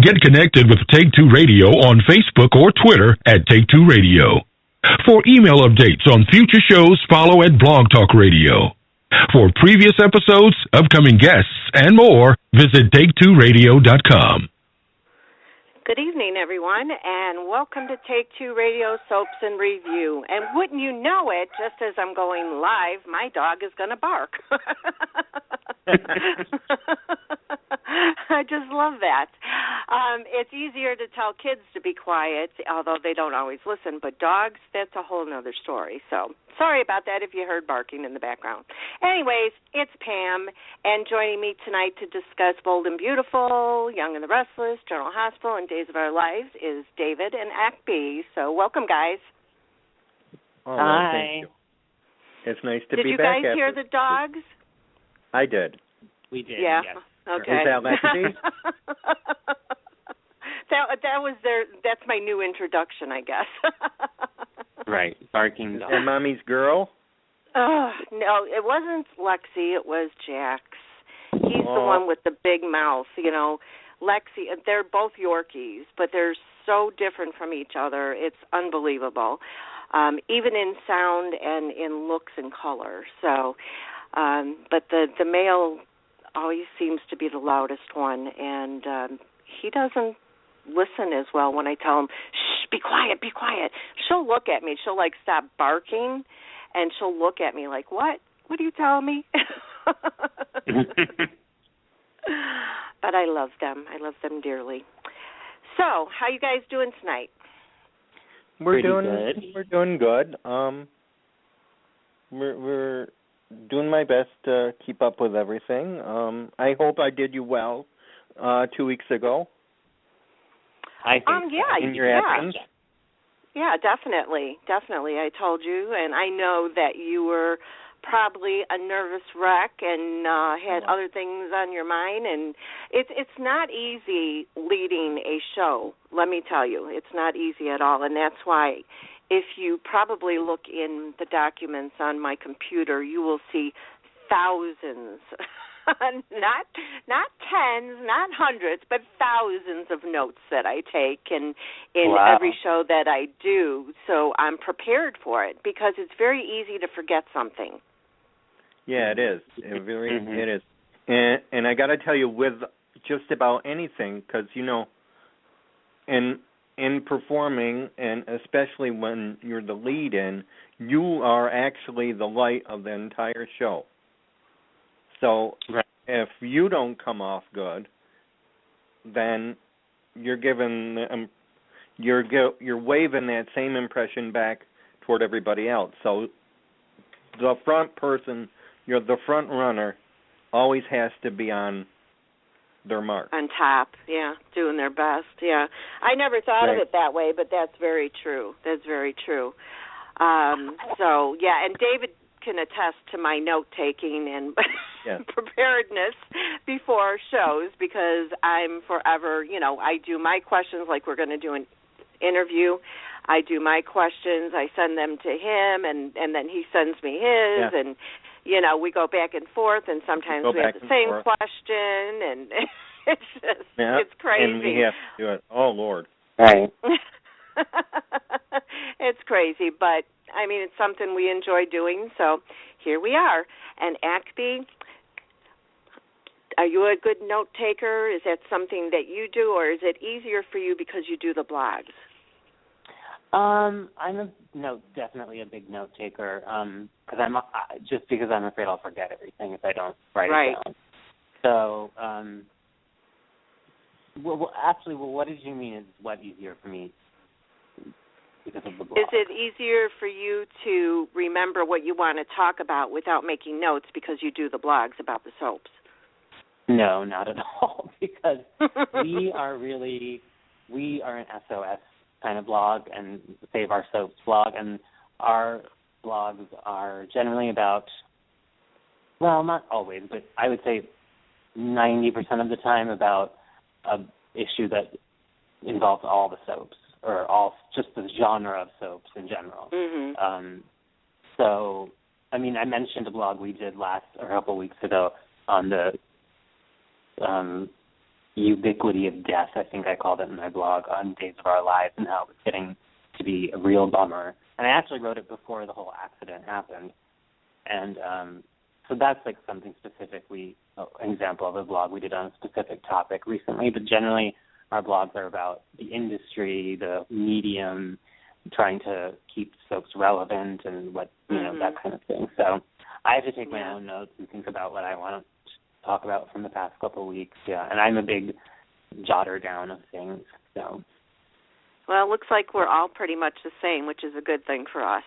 Get connected with Take Two Radio on Facebook or Twitter at Take Two Radio. For email updates on future shows, follow at Blog Talk Radio. For previous episodes, upcoming guests, and more, visit Take2Radio.com. Good evening, everyone, and welcome to Take Two Radio Soaps and Review. And wouldn't you know it, just as I'm going live, my dog is going to bark. I just love that. It's easier to tell kids to be quiet, although they don't always listen, but dogs, that's a whole other story. So sorry about that if you heard barking in the background. Anyways, it's Pam, and joining me tonight to discuss Bold and Beautiful, Young and the Restless, General Hospital, and Days of Our Lives is David and AKBI. So welcome, guys. Oh, Hi. Thank you. It's nice to be back. Did you guys hear the dogs? I did. We did, Yeah. yes. Okay. Is that Lexi? That's my new introduction, I guess. Right, barking dog. And Mommy's girl? No, it wasn't Lexi, it was Jax. He's the one with the big mouth, you know. Lexi, they're both Yorkies, but they're so different from each other. It's unbelievable, even in sound and in looks and color. So, but the male always seems to be the loudest one, and he doesn't listen as well when I tell him, shh, be quiet, be quiet. She'll look at me. She'll, like, stop barking, and she'll look at me like, what? What are you telling me? But I love them. I love them dearly. So, how you guys doing tonight? We're doing good. We're doing my best to keep up with everything. I hope I did you well 2 weeks ago. I think in your absence. Yeah, definitely. I told you, and I know that you were probably a nervous wreck and had other things on your mind, and it's not easy leading a show, let me tell you. It's not easy at all, and that's why if you probably look in the documents on my computer, you will see thousands, not tens, not hundreds, but thousands of notes that I take in every show that I do. So I'm prepared for it because it's very easy to forget something. Yeah, it is. It is. And I got to tell you, with just about anything, because, you know, in performing, and especially when you're the lead-in, you are actually the light of the entire show. So if you don't come off good, then you're giving you're waving that same impression back toward everybody else. So the front person, you're the front runner, always has to be on their mark. On top, yeah, doing their best, yeah. I never thought of it that way, but that's very true. That's very true. So, yeah, and David can attest to my note-taking and preparedness before shows because I'm forever, you know, I do my questions like we're going to do an interview. I do my questions. I send them to him, and then he sends me his, and you know, we go back and forth, and sometimes we have the same question, and it's just, it's crazy. And we have to do it. Oh, Lord. Right. It's crazy, but, I mean, it's something we enjoy doing, so here we are. And AKBI, are you a good note-taker? Is that something that you do, or is it easier for you because you do the blogs? I'm definitely a big note taker. Because I'm afraid I'll forget everything if I don't write it down. So, what did you mean? Is what easier for me because of the blog? Is it easier for you to remember what you want to talk about without making notes because you do the blogs about the soaps? No, not at all. Because we are an SOS kind of blog and Save Our Soaps blog, and our blogs are generally about, well, not always, but I would say 90% of the time about an issue that involves all the soaps or just the genre of soaps in general. Mm-hmm. So, I mean, I mentioned a blog we did a couple of weeks ago on the ubiquity of death, I think I called it in my blog, on Days of Our Lives, and how it was getting to be a real bummer. And I actually wrote it before the whole accident happened. And so that's like something specific, an example of a blog we did on a specific topic recently. But generally, our blogs are about the industry, the medium, trying to keep soaps relevant and what, that kind of thing. So I have to take my own notes and think about what I want to talk about from the past couple of weeks. Yeah, and I'm a big jotter down of things. So. Well, it looks like we're all pretty much the same, which is a good thing for us.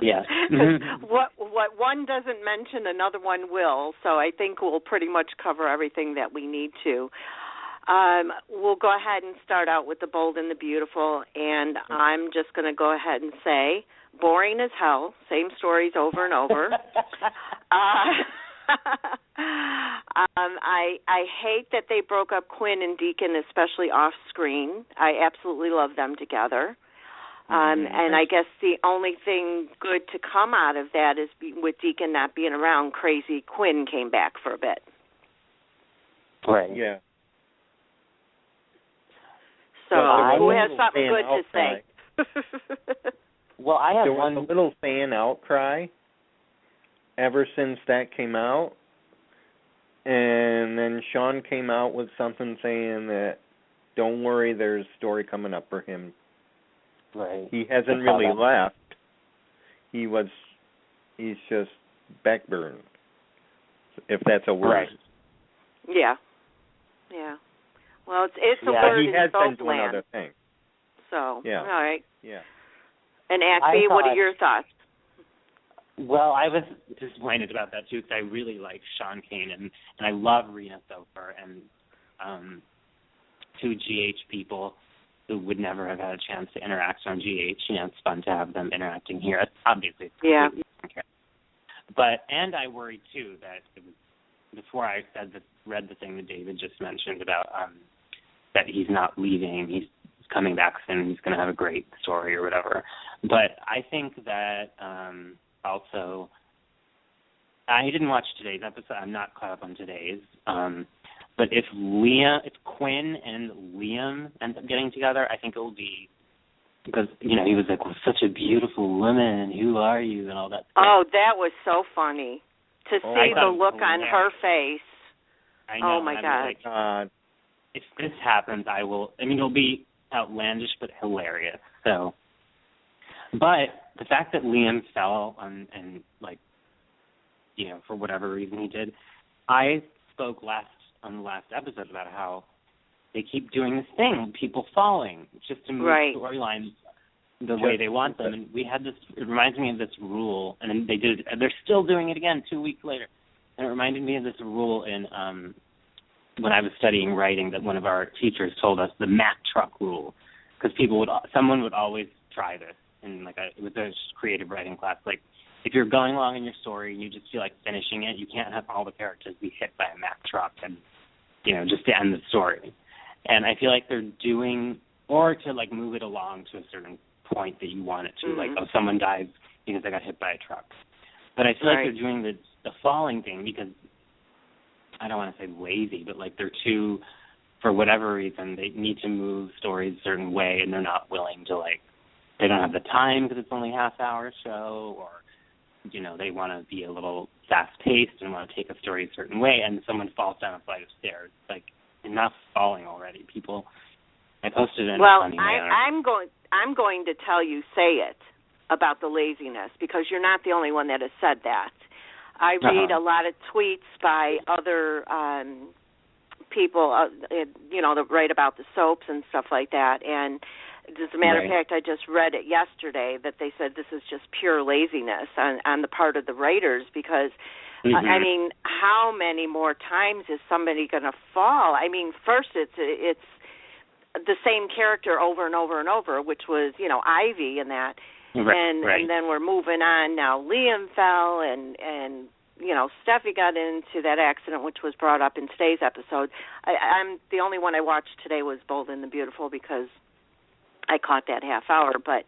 Yes. What one doesn't mention, another one will. So I think we'll pretty much cover everything that we need to. We'll go ahead and start out with the bold and the beautiful, and I'm just going to go ahead and say, boring as hell, same stories over and over. I hate that they broke up Quinn and Deacon, especially off screen. I absolutely love them together. And I guess the only thing good to come out of that is with Deacon not being around, crazy Quinn came back for a bit. Right. Yeah. So who has something good to say? Well, I have there was a little fan outcry ever since that came out, and then Sean came out with something saying that, don't worry, there's a story coming up for him. Right. He hasn't really left. He's just backburned, if that's a word. Right. Yeah. Yeah. Well, it's a word he has in been soap doing land. other things. So, all right. Yeah. And AKBI, what are your thoughts? Well, I was disappointed about that, too, because I really like Sean Kane, and I love Rena Sofer, and two GH people who would never have had a chance to interact on GH. It's fun to have them interacting here. Obviously, it's completely different. And I worried, too, that it was, before I read the thing that David just mentioned about that he's not leaving, he's coming back soon, he's going to have a great story or whatever. But I think that also, I didn't watch today's episode. I'm not caught up on today's. But if Quinn and Liam end up getting together, I think it will be because he was like, well, such a beautiful woman. Who are you and all that stuff. Oh, that was so funny to see the look on her face. I know. Oh my God! If this happens, I will. I mean, it'll be outlandish but hilarious. So, but the fact that Liam fell and for whatever reason he did, I spoke on the last episode about how they keep doing this thing, people falling, just to move storylines the way they want them. And we had this. It reminds me of this rule, and then they did it. They're still doing it again 2 weeks later. And it reminded me of this rule in when I was studying writing that one of our teachers told us, the Mack truck rule, because someone would always try this in it was a creative writing class. Like, if you're going along in your story and you just feel like finishing it, you can't have all the characters be hit by a Mack truck and just to end the story. And I feel like they're doing, or to move it along to a certain point that you want it to, someone dies because they got hit by a truck. But I feel like they're doing the falling thing because, I don't want to say lazy, but they're too, for whatever reason, they need to move stories a certain way, and they're not willing to, they don't have the time because it's only a half-hour show, or, they want to be a little fast-paced and want to take a story a certain way, and someone falls down a flight of stairs. Enough falling already, people. I posted it in a funny manner. I'm going to tell you, say it, about the laziness, because you're not the only one that has said that. I read a lot of tweets by other people, that write about the soaps and stuff like that. And as a matter of fact, I just read it yesterday that they said this is just pure laziness on the part of the writers because, I mean, how many more times is somebody going to fall? I mean, first it's the same character over and over and over, which was, Ivy and that. And then we're moving on. Now Liam fell, and Steffi got into that accident, which was brought up in today's episode. I'm the only one I watched today was Bold and the Beautiful because I caught that half hour. But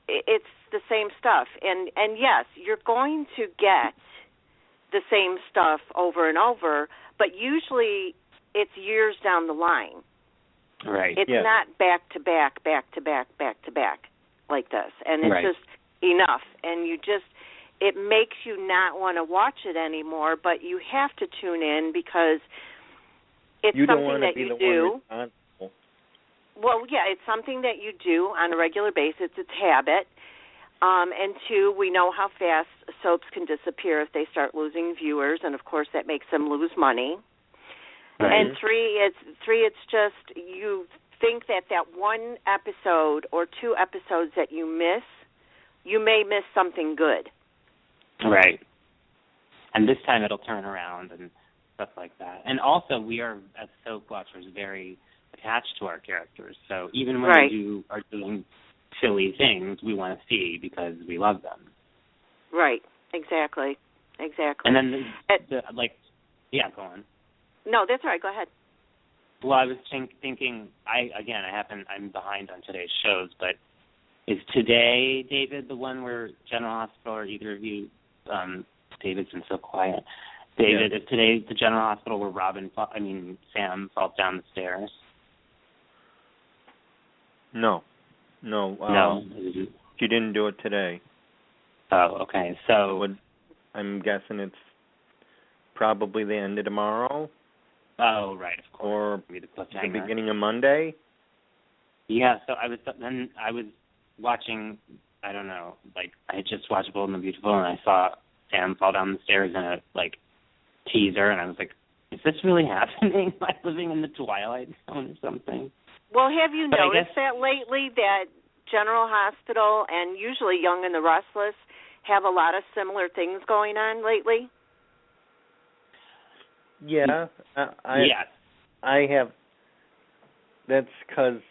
it's the same stuff. And yes, you're going to get the same stuff over and over, but usually it's years down the line. Right. It's not back to back like this, and it's just enough. And it makes you not want to watch it anymore, but you have to tune in because it's something that you do. Well, yeah, it's something that you do on a regular basis. It's habit. And 2, we know how fast soaps can disappear if they start losing viewers, and of course that makes them lose money. Right. And 3, it's just you think that one episode or 2 episodes that you miss, you may miss something good. Right. And this time it'll turn around and stuff like that. And also, we are, as soap watchers, very attached to our characters. So even when they are doing silly things, we want to see because we love them. Right. Exactly. And then, go on. No, that's all right. Go ahead. Well, I was thinking, I'm behind on today's shows, but is today, David, the one where General Hospital, or either of you, David's been so quiet. David, is today the General Hospital where Sam falls down the stairs? No. She didn't do it today. Oh, okay. So I'm guessing it's probably the end of tomorrow. Oh, right, of course. Or the beginning of Monday. Yeah. So I was watching. I don't know. I had just watched Bold and the Beautiful, and I saw Sam fall down the stairs in a teaser, and I was like, "Is this really happening? Am I living in the Twilight Zone or something?" Well, have you noticed that lately that General Hospital and usually Young and the Restless have a lot of similar things going on lately? Yeah. I have. That's because,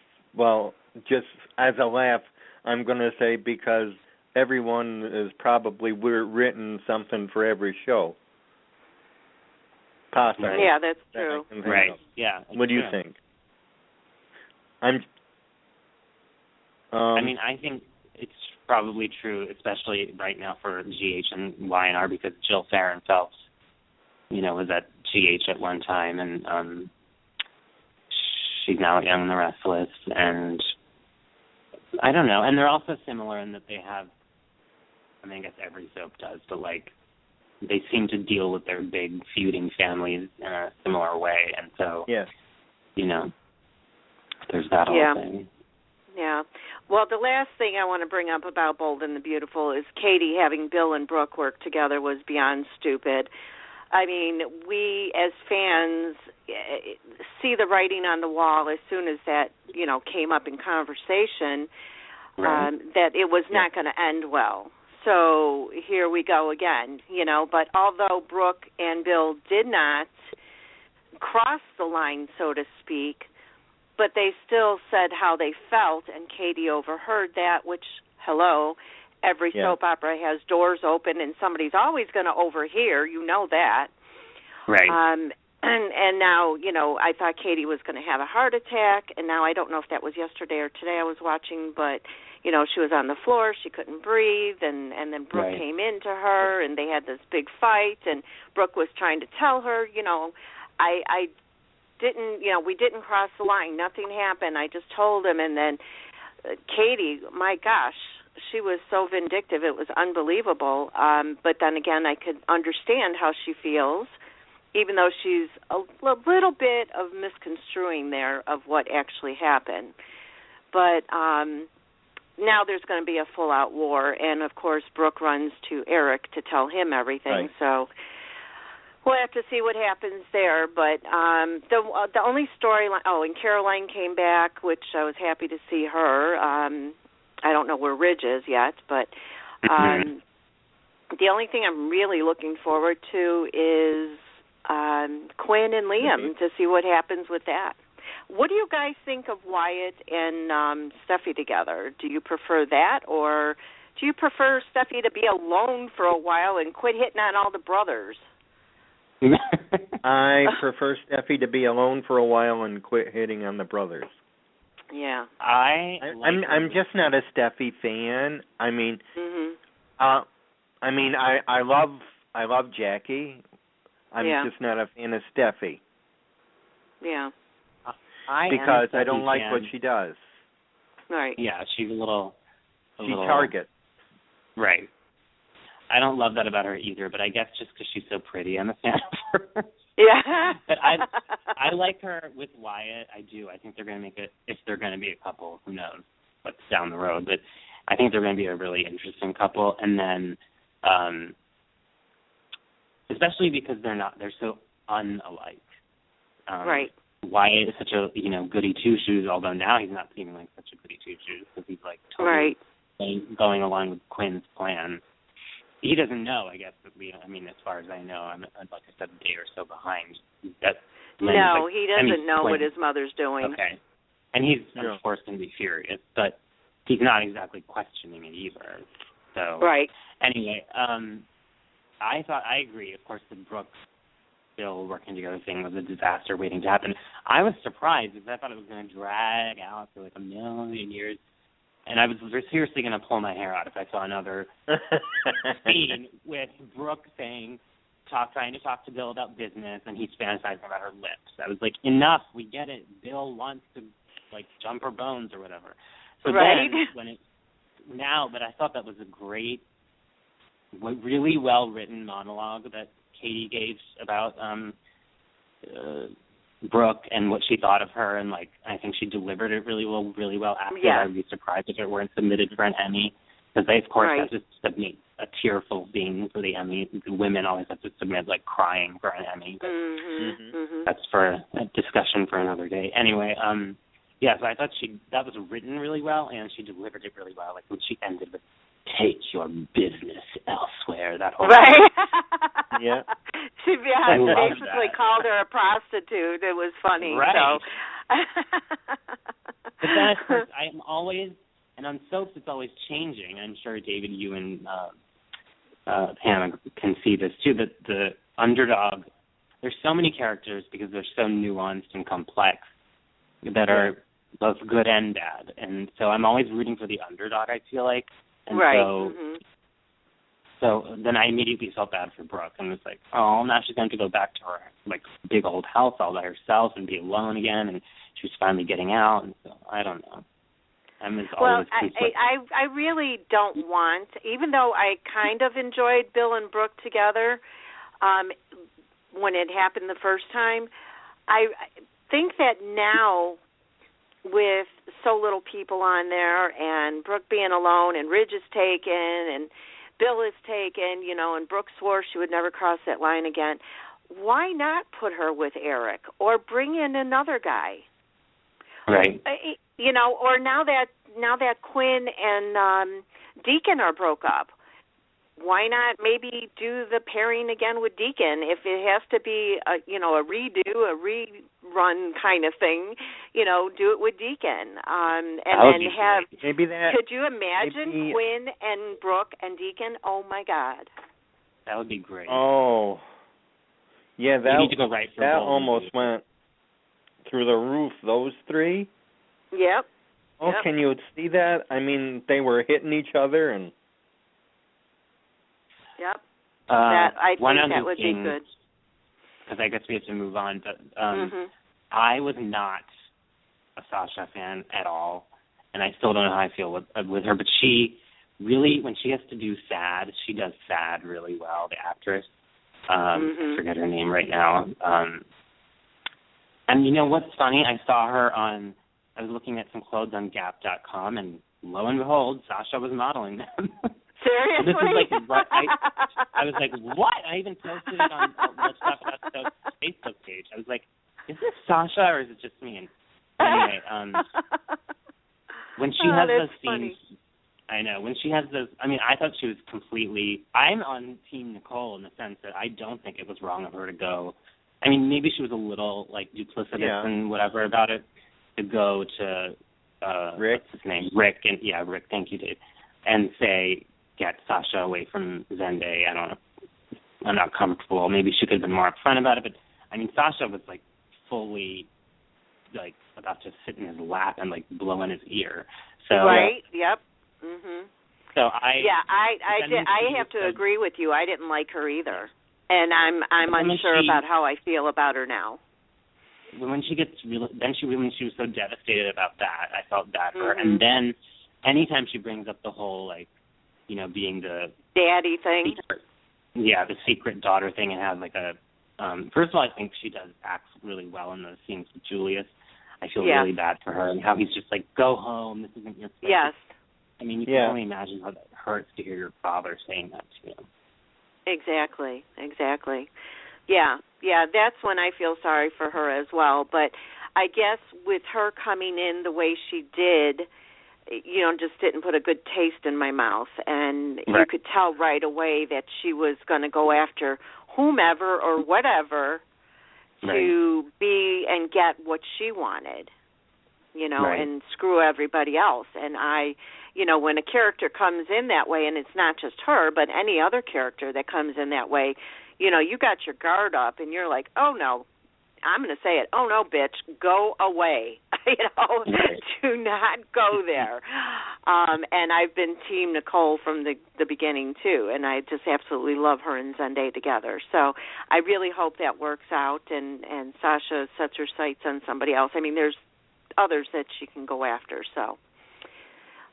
just as a laugh, I'm going to say because everyone is probably written something for every show. Possibly. Yeah, that's true. Right. Yeah. What do you think? I think it's probably true, especially right now for GH and Y&R, because Jill Farron Phelps, was at GH at one time, and she's now at Young and the Restless, and I don't know. And they're also similar in that they have, I guess every soap does, but they seem to deal with their big feuding families in a similar way, and so, there's that whole thing. Yeah. Well, the last thing I want to bring up about Bold and the Beautiful is Katie having Bill and Brooke work together was beyond stupid. I mean, we as fans see the writing on the wall as soon as that, came up in conversation, that it was not going to end well. So here we go again, But although Brooke and Bill did not cross the line, so to speak, but they still said how they felt, and Katie overheard that, which, every soap opera has doors open, and somebody's always going to overhear. You know that. Right. And now, I thought Katie was going to have a heart attack, and now I don't know if that was yesterday or today I was watching, but, she was on the floor, she couldn't breathe, and then Brooke came into her, and they had this big fight, and Brooke was trying to tell her, I didn't, we didn't cross the line. Nothing happened. I just told him. And then Katie, my gosh, she was so vindictive. It was unbelievable. But then again, I could understand how she feels, even though she's a little bit of misconstruing there of what actually happened. But now there's going to be a full-out war. And, of course, Brooke runs to Eric to tell him everything. Right. So we'll have to see what happens there, but the only storyline. And CAROLYN came back, which I was happy to see her. I don't know where Ridge is yet, but the only thing I'm really looking forward to is Quinn and Liam to see what happens with that. What do you guys think of Wyatt and Steffi together? Do you prefer that, or do you prefer Steffi to be alone for a while and quit hitting on all the brothers? I prefer Steffi to be alone for a while and quit hitting on the brothers. Yeah. I'm just not a Steffi fan. I love Jackie. I'm just not a fan of Steffi. Yeah. Because I don't like what she does. Right. Yeah, she's a little target. Right. I don't love that about her either, but I guess just because she's so pretty, I'm a fan of her. Yeah. But I like her with Wyatt. I do. I think they're going to make it, if they're going to be a couple, who knows what's down the road. But I think they're going to be a really interesting couple. And then, especially because they're so unalike. Right. Wyatt is such a, goody two-shoes, although now he's not seeming like such a goody two-shoes because he's like totally going along with Quinn's plan. He doesn't know, I guess, as far as I know, I'm like I said, a day or so behind. No, he doesn't know what his mother's doing. Okay. And he's, of course, going to be furious, but he's not exactly questioning it either. So, right. Anyway, I agree. Of course, the Brooke Bill working together thing was a disaster waiting to happen. I was surprised because I thought it was going to drag out for like a million years. And I was seriously going to pull my hair out if I saw another scene with Brooke trying to talk to Bill about business, and he's fantasizing about her lips. I was like, enough, we get it. Bill wants to, jump her bones or whatever. So then, but I thought that was a great, really well-written monologue that Katie gave about Brooke and what she thought of her, and I think she delivered it really well after. Yeah. I'd be surprised if it weren't submitted for an Emmy, because they of course have to submit a tearful scene for the Emmy. The women always have to submit crying for an Emmy. But that's for a discussion for another day. Anyway, so I thought that was written really well, and she delivered it really well. When she ended with "Take your business elsewhere," that whole yeah. She basically called her a prostitute. It was funny. Right. So. But then, of course, I'm always, and on soaps, it's always changing. I'm sure, David, you and Pam can see this too, that the underdog, there's so many characters because they're so nuanced and complex that are both good and bad. And so I'm always rooting for the underdog, I feel like. And so then I immediately felt bad for Brooke and was like, oh, now she's going to go back to her big old house all by herself and be alone again, and she's finally getting out. And so I don't know. I really don't want, even though I kind of enjoyed Bill and Brooke together when it happened the first time, I think that now with so little people on there and Brooke being alone and Ridge is taken and Bill is taken, and Brooke swore she would never cross that line again, why not put her with Eric or bring in another guy? Right. Or now that Quinn and Deacon are broke up, why not maybe do the pairing again with Deacon? If it has to be a redo, a rerun kind of thing, do it with Deacon. And then have maybe that. Could you imagine Quinn and Brooke and Deacon? Oh my God, that would be great. Oh, yeah, that you need to go right for that almost went through the roof. Those three. Yep. Oh, yep. Can you see that? I mean, they were hitting each other and. Yep. I think that would be good. Because I guess we have to move on, but I was not a Sasha fan at all, and I still don't know how I feel with her, but she really, when she has to do sad, she does sad really well, the actress. I forget her name right now. And you know what's funny? I was looking at some clothes on Gap.com, and lo and behold, Sasha was modeling them. Seriously? This is I was like, what? I even posted it on Let's Talk About Soap's Facebook page. I was like, is this Sasha or is it just me? And anyway, when she has those scenes, I know, when she has those, I thought she was I'm on Team Nicole in the sense that I don't think it was wrong of her to go. Maybe she was a little, duplicitous and whatever about it, to go to, Rick? What's his name? Rick, Rick, thank you, Dave, and say, get Sasha away from Zende. I don't know. I'm not comfortable. Maybe she could have been more upfront about it, but Sasha was fully about to sit in his lap and blow in his ear. So right. Yep. Mhm. So I have to agree with you. I didn't like her either, and I'm unsure about how I feel about her now. when she gets when she was so devastated about that, I felt bad for her. And then anytime she brings up the whole being the daddy thing, the secret daughter thing, and has like a first of all, I think she does act really well in those scenes with Julius. I feel really bad for her and how he's just like, go home, this isn't your place. Yes. I mean, you can only imagine how that hurts to hear your father saying that to you. Exactly. Yeah, that's when I feel sorry for her as well. But I guess with her coming in the way she did, just didn't put a good taste in my mouth. And you could tell right away that she was going to go after whomever or whatever to be and get what she wanted, and screw everybody else. And when a character comes in that way, and it's not just her, but any other character that comes in that way, you got your guard up, and you're like, oh, no, I'm going to say it, oh, no, bitch, go away. Do not go there. And I've been Team Nicole from the beginning, too, and I just absolutely love her and Zendaya together. So I really hope that works out, and Sasha sets her sights on somebody else. I mean, there's others that she can go after, so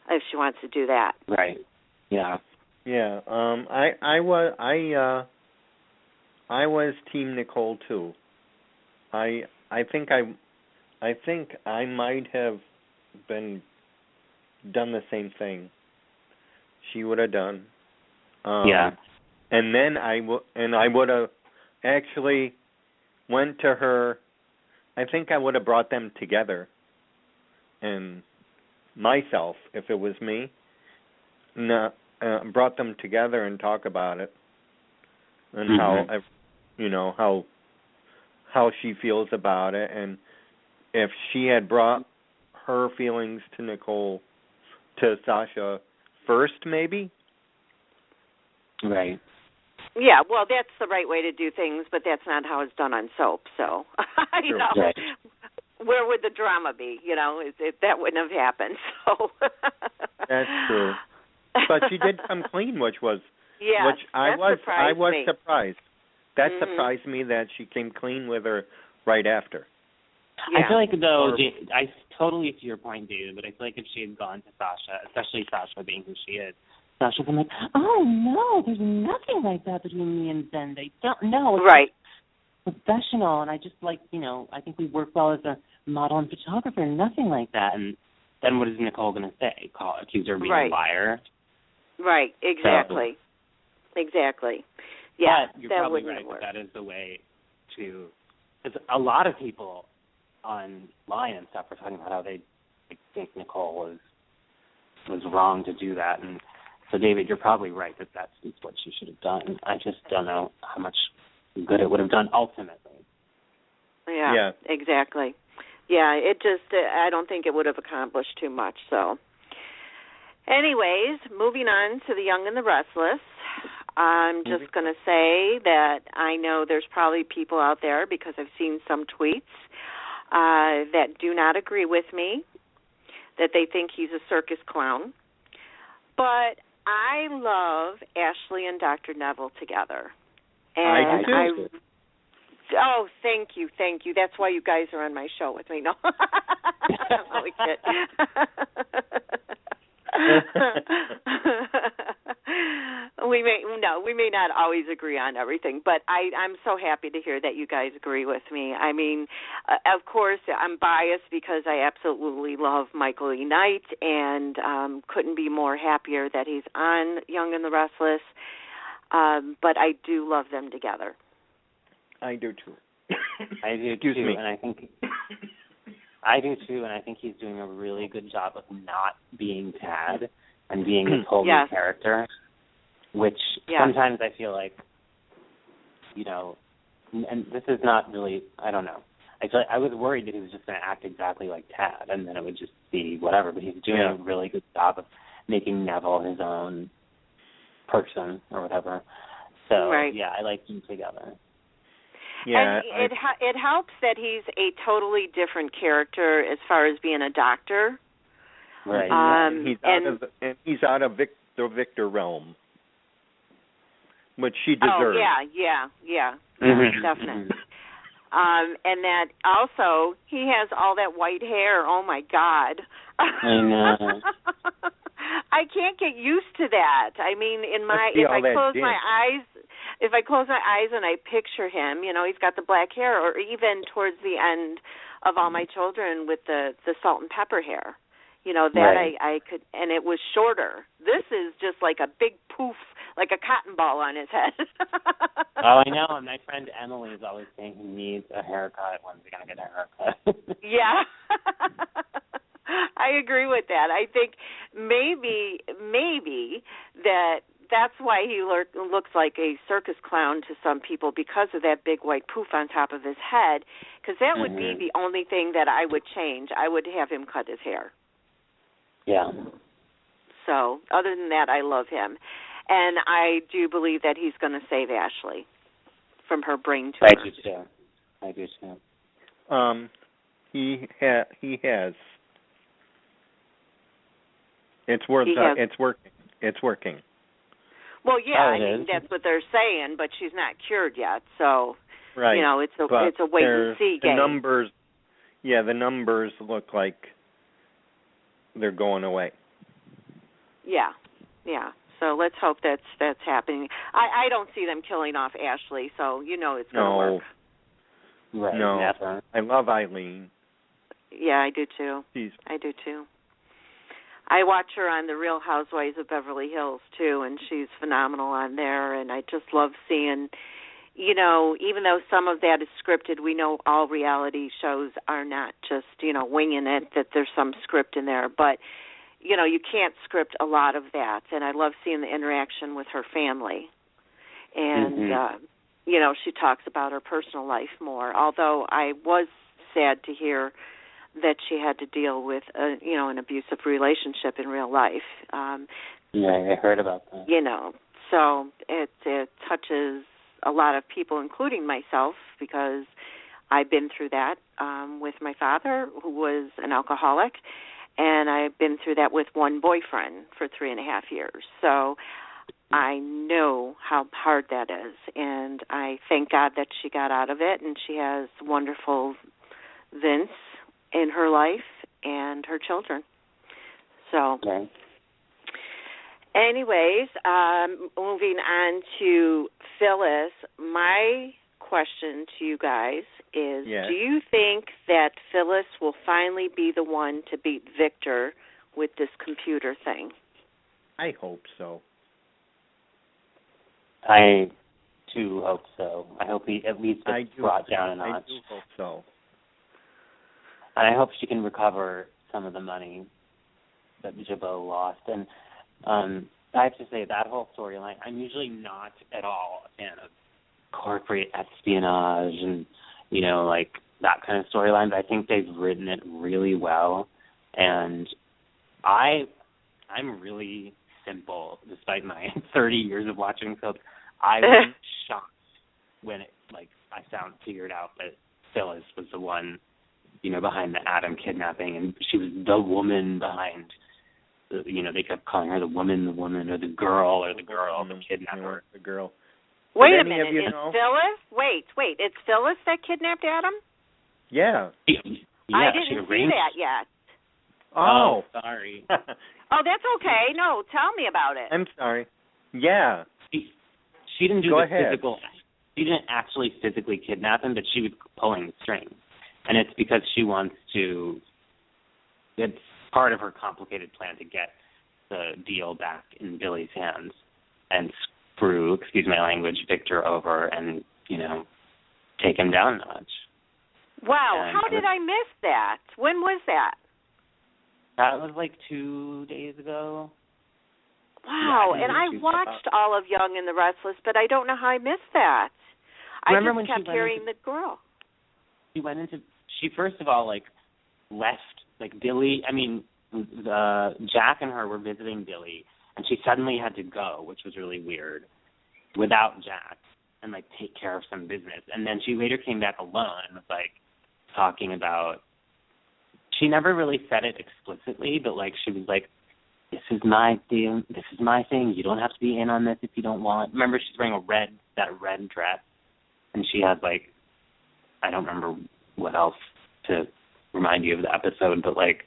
if she wants to do that. Right. Yeah. Yeah. I was Team Nicole too. I think I might have done the same thing she would have done. And then I would have actually went to her. I think I would have brought them together, and myself, if it was me, brought them together and talk about it, and how she feels about it, and if she had brought her feelings to Sasha first, maybe. Right. Yeah, well, that's the right way to do things, but that's not how it's done on soap. So, where would the drama be? That wouldn't have happened. So that's true. But she did come clean, which I was surprised. That surprised me that she came clean with her right after. Yeah. I feel like, though, I totally to your point, David, but I feel like if she had gone to Sasha, especially Sasha being who she is, Sasha would have been like, oh, no, there's nothing like that between me and Zen. They don't know. It's professional, and I just I think we work well as a model and photographer, nothing like that. And then what is Nicole going to say? Accuse her of being a liar? Right, exactly. Exactly. Yeah, but you're probably right. That is the way to, because a lot of people online and stuff are talking about how they think Nicole was wrong to do that. And so, David, you're probably right that that's what she should have done. I just don't know how much good it would have done ultimately. Yeah. Exactly. Yeah, I don't think it would have accomplished too much. So, anyways, moving on to The Young and the Restless. I'm just going to say that I know there's probably people out there, because I've seen some tweets, that do not agree with me, that they think he's a circus clown. But I love Ashley and Dr. Neville together. And I do too. Oh, thank you. That's why you guys are on my show with me. No, I'm only kidding. We may not always agree on everything, but I'm so happy to hear that you guys agree with me. I mean, of course, I'm biased because I absolutely love Michael E. Knight, and couldn't be more happier that he's on Young and the Restless. But I do love them together. I do too. I do too, and I think he's doing a really good job of not being Tad and being this whole new character, which sometimes I feel like, and this is not really, I don't know. I was worried that he was just going to act exactly like Tad, and then it would just be whatever, but he's doing a really good job of making Neville his own person or whatever. So, I like them together. Yeah, and it helps that he's a totally different character as far as being a doctor. Right. He's out of the Victor realm, which she deserves. Oh, yeah, definitely. And that also he has all that white hair. Oh my God. I know. I can't get used to that. I mean, if I close my eyes and I picture him, he's got the black hair, or even towards the end of All My Children with the salt and pepper hair. Right. I could, and it was shorter. This is just like a big poof, like a cotton ball on his head. Oh, I know. And my friend Emily is always saying he needs a haircut. When's he going to get a haircut? Yeah. I agree with that. I think maybe that's why he looks like a circus clown to some people, because of that big white poof on top of his head, because that would be the only thing that I would change. I would have him cut his hair. Yeah. So other than that, I love him. And I do believe that he's going to save Ashley from her brain tumor. I do too. He has. It's working. It's working. Well, yeah, that's what they're saying, but she's not cured yet. So, right. It's a wait and see game. The numbers look like they're going away. Yeah. So let's hope that's happening. I don't see them killing off Ashley, so it's going to work. Right. No. Never. I love Eileen. Yeah, I do too. I do too. I watch her on The Real Housewives of Beverly Hills too, and she's phenomenal on there. And I just love seeing, even though some of that is scripted, we know all reality shows are not just winging it. That there's some script in there, but you can't script a lot of that. And I love seeing the interaction with her family. And she talks about her personal life more. Although I was sad to hear that she had to deal with an abusive relationship in real life. I heard about that. So it touches a lot of people, including myself, because I've been through that with my father, who was an alcoholic, and I've been through that with one boyfriend for 3.5 years. So I know how hard that is, and I thank God that she got out of it, and she has wonderful Vince in her life and her children. So, anyways, moving on to Phyllis, my question to you guys is, do you think that Phyllis will finally be the one to beat Victor with this computer thing? I hope so. I too hope so. I hope he at least gets brought down a notch. I do hope so. And I hope she can recover some of the money that Jabot lost. And I have to say, that whole storyline, I'm usually not at all a fan of corporate espionage and, that kind of storyline. But I think they've written it really well. And I'm really simple, despite my 30 years of watching soaps. I was shocked when I figured out that Phyllis was the one behind the Adam kidnapping, and she was the woman behind, they kept calling her the woman, or the girl, the kidnapper. The girl. Wait a minute, is Phyllis? Wait, it's Phyllis that kidnapped Adam? Yeah. I didn't see that yet. Oh, sorry. Oh, that's okay. No, tell me about it. I'm sorry. Yeah. She didn't do physical. She didn't actually physically kidnap him, but she was pulling the strings. And it's because she wants to, it's part of her complicated plan to get the deal back in Billy's hands and screw, excuse my language, Victor over and, take him down a notch. Wow, how did I miss that? When was that? That was 2 days ago. Wow, and I watched all of Young and the Restless, but I don't know how I missed that. Remember I just kept hearing the girl. She first of all, left, Billy, Jack and her were visiting Billy, and she suddenly had to go, which was really weird, without Jack, and, take care of some business. And then she later came back alone and was, talking about, she never really said it explicitly, but, she was this is my thing, you don't have to be in on this if you don't want. Remember, she's wearing that red dress, and she has, I don't remember what else to remind you of the episode, but like,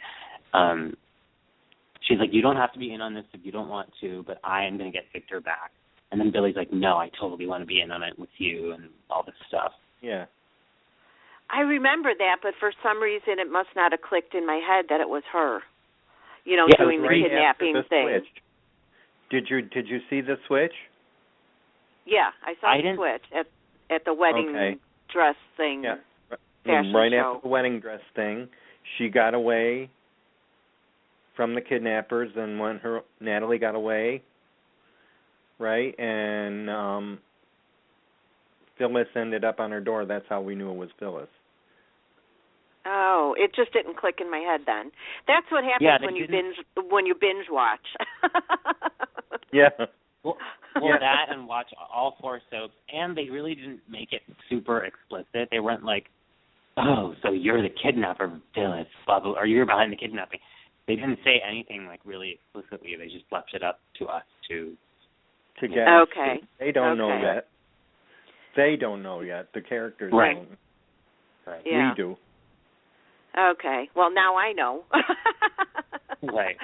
she's like, you don't have to be in on this if you don't want to, but I am going to get Victor back. And then Billy's like, no, I totally want to be in on it with you and all this stuff. Yeah. I remember that, but for some reason it must not have clicked in my head that it was her, doing the kidnapping thing. Did you see the switch? Yeah, I saw the switch at the wedding dress thing. Yeah. Right after the wedding dress thing, she got away from the kidnappers, and when Natalie got away, right, and Phyllis ended up on her door. That's how we knew it was Phyllis. Oh, it just didn't click in my head then. That's what happens when you binge watch. Yeah. Well, that and watch all 4 soaps, and they really didn't make it super explicit. They weren't like, oh, so you're the kidnapper, Phyllis, blah, blah, or you're behind the kidnapping. They didn't say anything like really explicitly. They just left it up to us to guess. Okay. They don't know yet. They don't know yet. The characters right. don't. Right. Yeah. We do. Okay. Well, now I know. Right.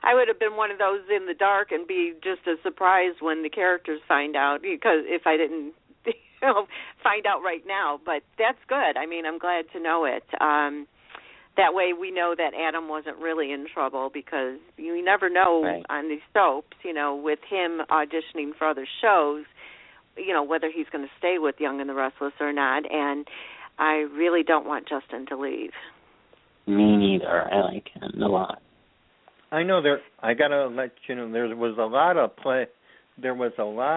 I would have been one of those in the dark and be just as surprised when the characters find out, because if I didn't find out right now. But that's good. I mean, I'm glad to know it. That way we know that Adam wasn't really in trouble, because you never know on these soaps, with him auditioning for other shows, whether he's going to stay with Young and the Restless or not. And I really don't want Justin to leave. Me neither. I like him a lot. I know I gotta let you know, there was a lot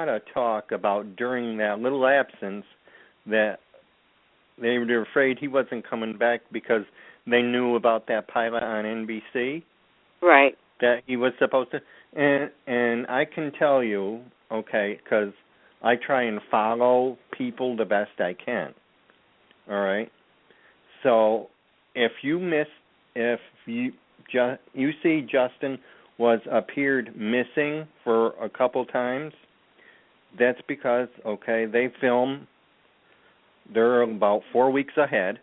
of talk about during that little absence that they were afraid he wasn't coming back because they knew about that pilot on NBC. Right. That he was supposed to, and I can tell you, because I try and follow people the best I can. All right. So if you see Justin appeared missing for a couple times, that's because they film. They're about 4 weeks ahead,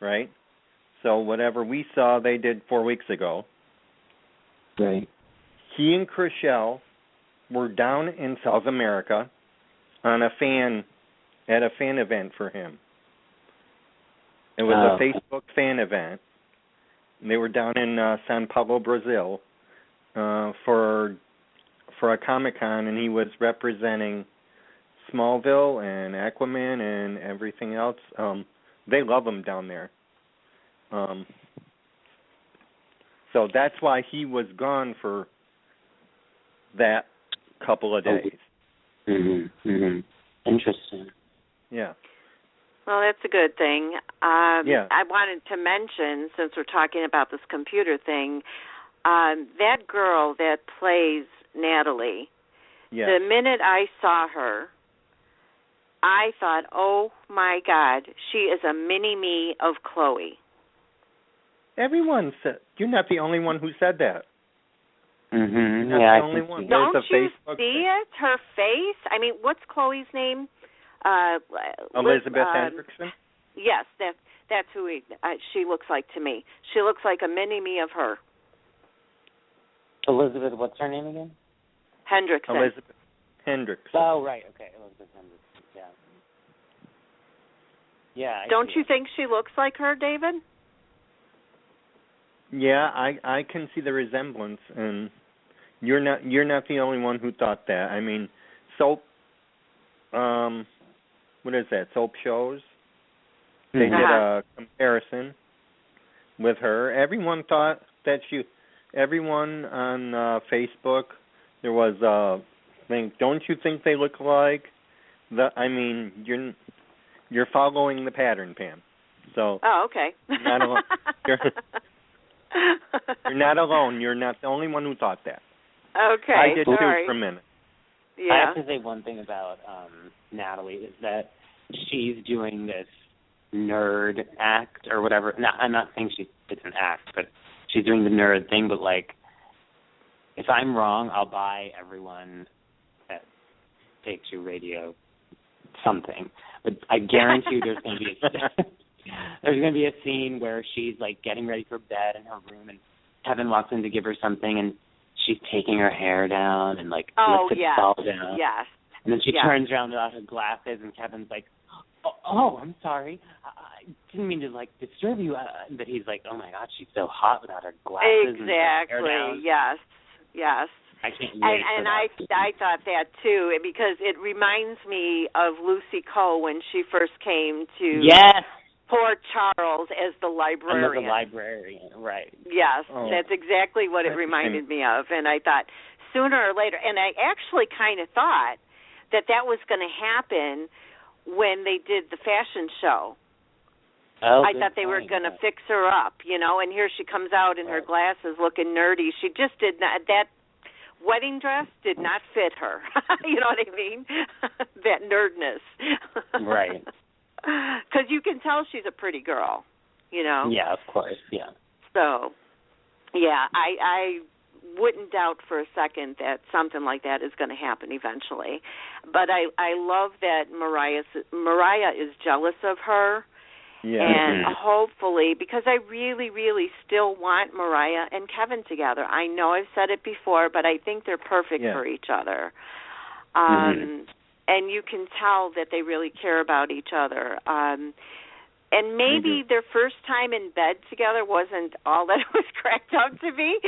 right? So whatever we saw, they did 4 weeks ago. Right. He and Chriselle were down in South America at a fan event for him. It was a Facebook fan event. They were down in São Paulo, Brazil, for a Comic-Con, and he was representing Smallville and Aquaman and everything else. They love him down there. So that's why he was gone for that couple of days. Interesting. Yeah. Well, that's a good thing. I wanted to mention, since we're talking about this computer thing, that girl that plays Natalie, the minute I saw her, I thought, oh, my God, she is a mini-me of Chloe. Everyone said, you're not the only one who said that. Mm-hmm. You're not the only one. Don't you see it? Her face? I mean, what's Chloe's name? Elizabeth Hendrickson? Yes, that's who she looks like to me. She looks like a mini-me of her. Elizabeth, what's her name again? Hendrickson. Elizabeth Hendrickson. Oh, right, okay, Elizabeth Hendrickson, yeah. Don't you think she looks like her, David? Yeah, I can see the resemblance, and you're not the only one who thought that. I mean, soap, what is that? Soap shows. They did a comparison with her. Everyone thought that everyone on Facebook, there was a thing. Don't you think they look like? I mean, you're following the pattern, Pam. So. Oh, okay. Not alone. You're not alone. You're not the only one who thought that. Okay. I did too for a minute. Yeah. I have to say one thing about Natalie is that she's doing this nerd act or whatever. No, I'm not saying it's an act, but she's doing the nerd thing. But like, if I'm wrong, I'll buy everyone at Take Two Radio something. But I guarantee you there's going to be a scene where she's like getting ready for bed in her room, and Kevin walks in to give her something, and she's taking her hair down and like lifts it all down. Yes. And then she turns around without her glasses, and Kevin's like, "Oh, I'm sorry. I didn't mean to like disturb you." But he's like, "Oh my God, she's so hot without her glasses." Exactly. And her hair down. Yes. I can't wait and for that. I thought that too, because it reminds me of Lucy Coe when she first came to Port Charles as the librarian. Another librarian, right? Yes, that's exactly what it reminded me of. And I thought sooner or later, and I actually kind of thought that was going to happen when they did the fashion show. I thought they were going to fix her up, and here she comes out in her glasses looking nerdy. She just did not, that wedding dress did not fit her. You know what I mean? That nerdness. Right. Because you can tell she's a pretty girl, Yeah, of course, yeah. So, yeah, I wouldn't doubt for a second that something like that is going to happen eventually. But I love that Mariah is jealous of her. Yeah. And hopefully, because I really, really still want Mariah and Kevin together. I know I've said it before, but I think they're perfect for each other. And you can tell that they really care about each other. And maybe their first time in bed together wasn't all that it was cracked up to be.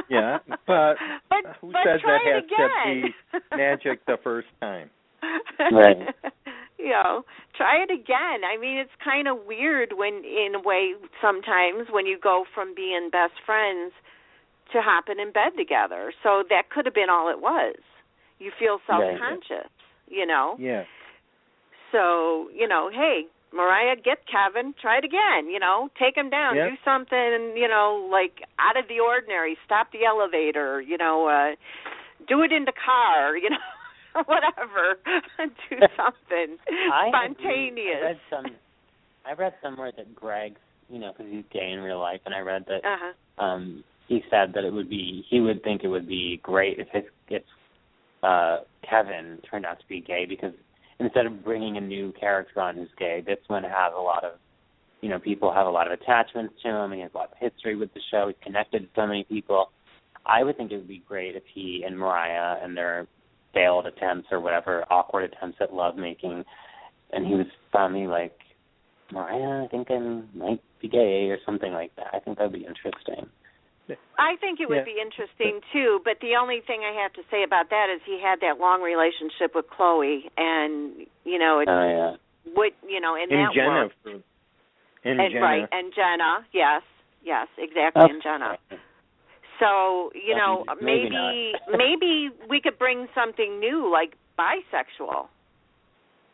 Yeah, but who says that has again. to be magic the first time? Right. Try it again. I mean, it's kind of weird when, in a way, sometimes when you go from being best friends to hopping in bed together. So that could have been all it was. You feel self-conscious, Yeah. So, hey, Mariah, get Kevin, try it again, take him down, do something, like out of the ordinary, stop the elevator, do it in the car, whatever, do something spontaneous. I read somewhere that Greg, because he's gay in real life, and I read that he said that he would think it would be great if Kevin turned out to be gay, because instead of bringing a new character on who's gay, this one has a lot of, people have a lot of attachments to him. He has a lot of history with the show. He's connected to so many people. I would think it would be great if he and Mariah and their failed attempts or whatever, awkward attempts at lovemaking, and he was finally like, Mariah, I think I might be gay or something like that. I think that would be interesting. I think it would be interesting too, but the only thing I have to say about that is he had that long relationship with Chloe, and and that Jenna, worked. And Jenna. Right, and Jenna, yes, exactly, and Jenna. So maybe we could bring something new, like bisexual.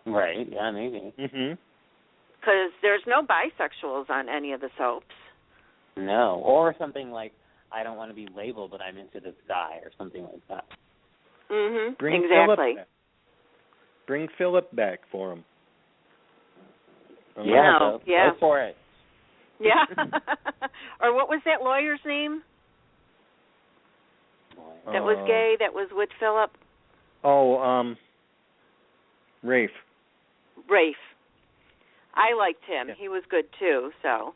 Right. Yeah, maybe. Because there's no bisexuals on any of the soaps. No, or something like, I don't want to be labeled, but I'm into this guy, or something like that. Exactly. Bring Philip back for him. Go for it. Yeah. Or what was that lawyer's name? That was gay, that was with Philip? Rafe. I liked him. He was good too, so.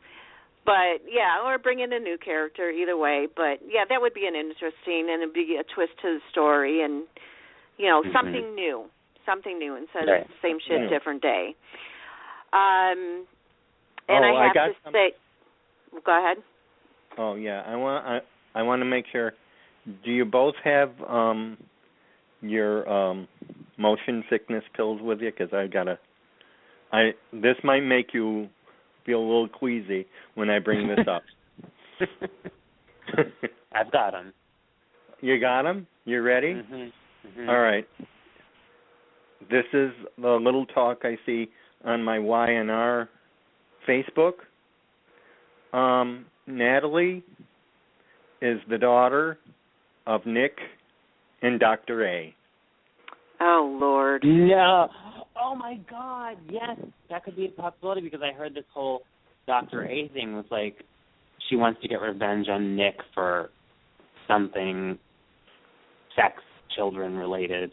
But, or bring in a new character, either way. But, that would be an interesting, and it'd be a twist to the story, and, something new instead of the same shit, different day. And I have to say, go ahead. Oh, yeah, I want to make sure, do you both have your motion sickness pills with you? Because this might make you feel a little queasy when I bring this up. I've got them. You got them? You ready? All right. This is the little talk I see on my Y&R Facebook. Natalie is the daughter of Nick and Dr. A. Oh, Lord. No. Oh, my God. Yes, that could be a possibility, because I heard this whole Dr. A thing was like she wants to get revenge on Nick for something sex children related,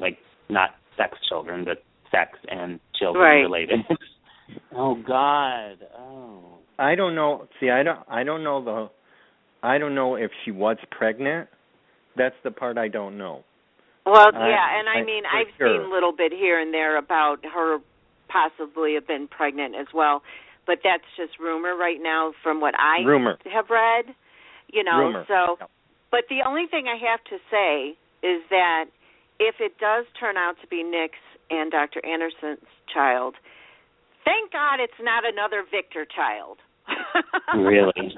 like not sex children, but sex and children related. Oh God. Oh. I don't know. See, I don't know if she was pregnant. That's the part I don't know. Well, yeah, and I mean, I've seen a little bit here and there about her possibly have been pregnant as well, but that's just rumor right now from what I have read. You know, rumor. So, but the only thing I have to say is that if it does turn out to be Nick's and Dr. Anderson's child, thank God it's not another Victor child. Really?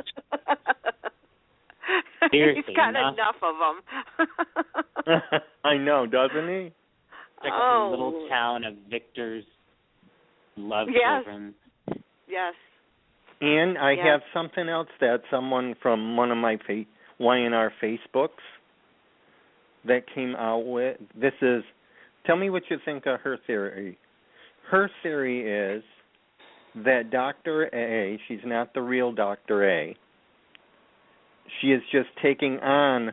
Seriously, he's got enough of them. I know, doesn't he? Like a little town of Victors love children. Yes. And I have something else that someone from one of my YNR Facebooks that came out with. This is, tell me what you think of her theory. Her theory is that Dr. A, she's not the real Dr. A. She is just taking on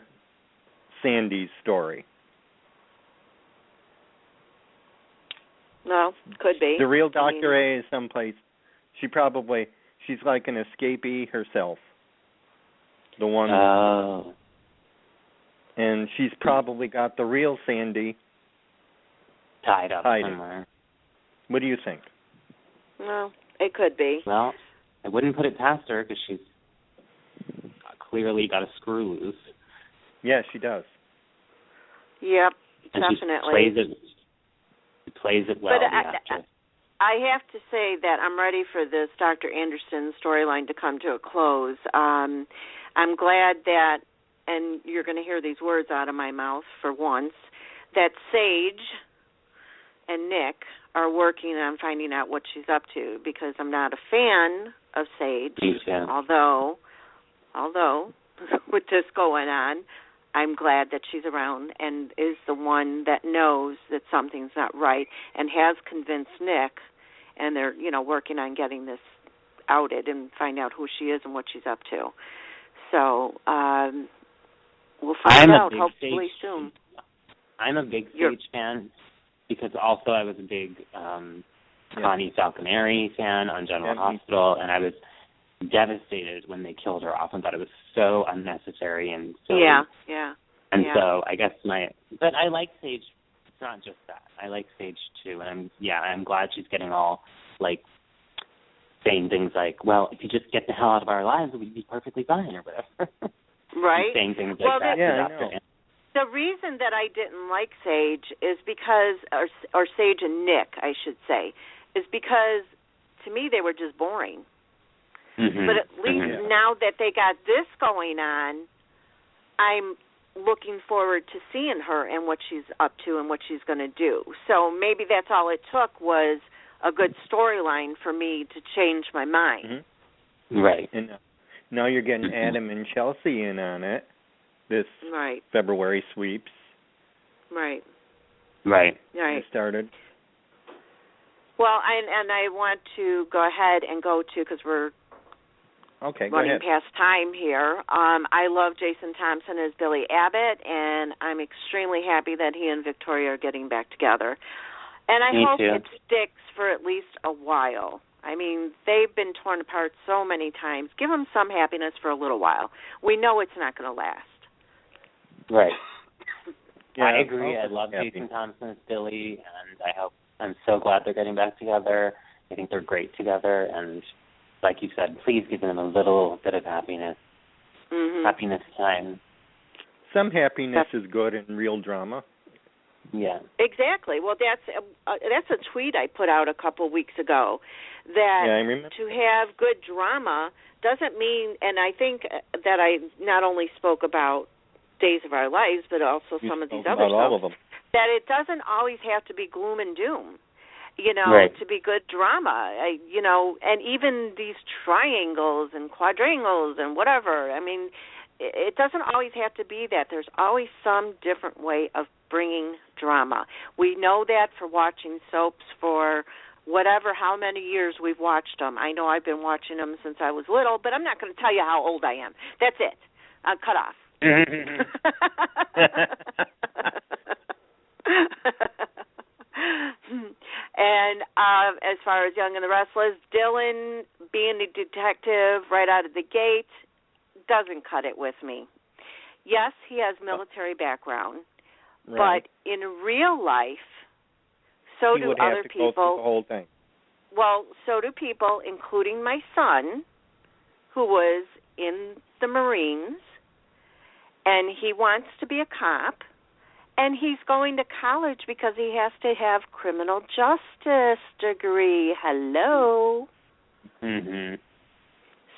Sandy's story. No, could be. The real Dr. A is someplace. She's like an escapee herself. The one. Oh. And she's probably got the real Sandy tied up somewhere. What do you think? Well, it could be. Well, I wouldn't put it past her because she's clearly got a screw loose. Yeah, she does. Yep, and definitely. She plays it well. But I have to say that I'm ready for this Dr. Anderson storyline to come to a close. I'm glad that, and you're going to hear these words out of my mouth for once, that Sage and Nick are working on finding out what she's up to, because I'm not a fan of Sage, although with this going on, I'm glad that she's around and is the one that knows that something's not right and has convinced Nick, and they're, working on getting this outed and find out who she is and what she's up to. So we'll find out hopefully soon. I'm a big Sage fan because also I was a big Connie Falconeri fan on General Hospital, and I was devastated when they killed her off and thought it was so unnecessary and so so I guess but I like Sage. It's not just that. I like Sage too, and I'm glad she's getting all saying things like, well, if you just get the hell out of our lives, we'd be perfectly fine or whatever. Right. Saying things like that. The reason that I didn't like Sage is because, or Sage and Nick, I should say, is because to me they were just boring. Mm-hmm. But at least now that they got this going on, I'm looking forward to seeing her and what she's up to and what she's going to do. So maybe that's all it took was a good storyline for me to change my mind. Mm-hmm. Right. And now you're getting Adam and Chelsea in on it, this February sweeps. Right. It started. Well, and I want to go ahead and go to, because we're running past time here. I love Jason Thompson as Billy Abbott, and I'm extremely happy that he and Victoria are getting back together. And I hope it sticks for at least a while. I mean, they've been torn apart so many times. Give them some happiness for a little while. We know it's not going to last. Right. Yeah, I agree. I love Jason Thompson as Billy, and I'm so glad they're getting back together. I think they're great together, and like you said, please give them a little bit of happiness. Mm-hmm. Happiness time. Some happiness is good in real drama. Yeah. Exactly. Well, that's a tweet I put out a couple weeks ago, that to have good drama doesn't mean, and I think that I not only spoke about Days of Our Lives, but also some of these other stuff, that it doesn't always have to be gloom and doom, to be good drama, and even these triangles and quadrangles and whatever. I mean, it doesn't always have to be that. There's always some different way of bringing drama. We know that for watching soaps for how many years we've watched them. I know I've been watching them since I was little, but I'm not going to tell you how old I am. That's it. Cut off. And as far as Young and the Restless, Dylan being a detective right out of the gate doesn't cut it with me. Yes, he has military background, but in real life, so do other people. Go through the whole thing. Well, so do people, including my son, who was in the Marines, and he wants to be a cop, and he's going to college because he has to have criminal justice degree. Hello. Mm-hmm.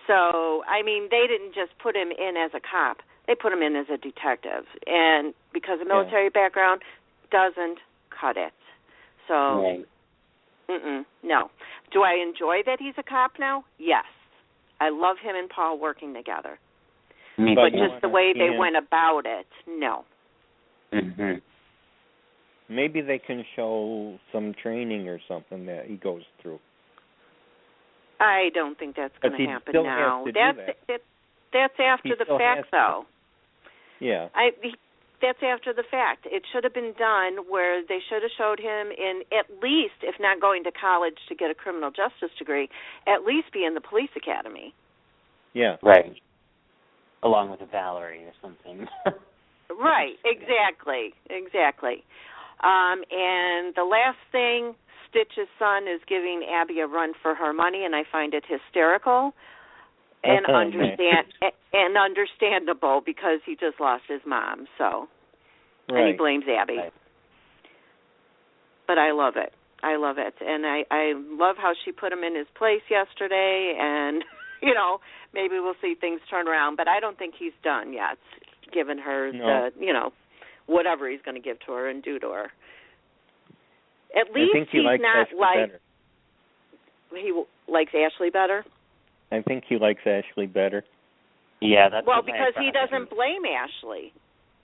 So, I mean, they didn't just put him in as a cop. They put him in as a detective. And because of military background, doesn't cut it. So, no. Do I enjoy that he's a cop now? Yes. I love him and Paul working together. But just the way they went about it, no. Mm-hmm. Maybe they can show some training or something that he goes through. I don't think that's going to happen now. That's after the fact, though. Yeah. That's after the fact. It should have been done where they should have showed him in, at least, if not going to college to get a criminal justice degree, at least be in the police academy. Yeah. Right. Along with a Valerie or something. Right, exactly. And the last thing, Stitch's son is giving Abby a run for her money, and I find it hysterical and understandable because he just lost his mom. So, and he blames Abby. Right. But I love it, and I love how she put him in his place yesterday, and maybe we'll see things turn around. But I don't think he's done yet, giving her the whatever he's going to give to her and do to her. At least he's not like better. He likes Ashley better. I think he likes Ashley better. Yeah, that's because he doesn't blame Ashley.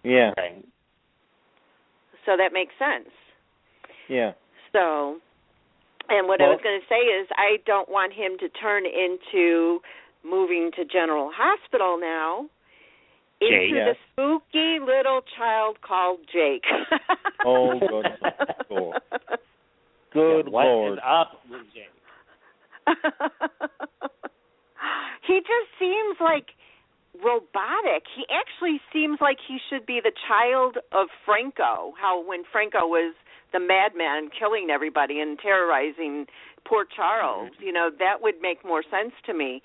Yeah. Right. So that makes sense. Yeah. So, and what I was going to say is I don't want him to turn into moving to General Hospital now into the spooky little child called Jake. Oh, good Lord. Good Lord. What is up with Jake? He just seems like robotic. He actually seems like he should be the child of Franco, how when Franco was the madman killing everybody and terrorizing poor Charles, that would make more sense to me.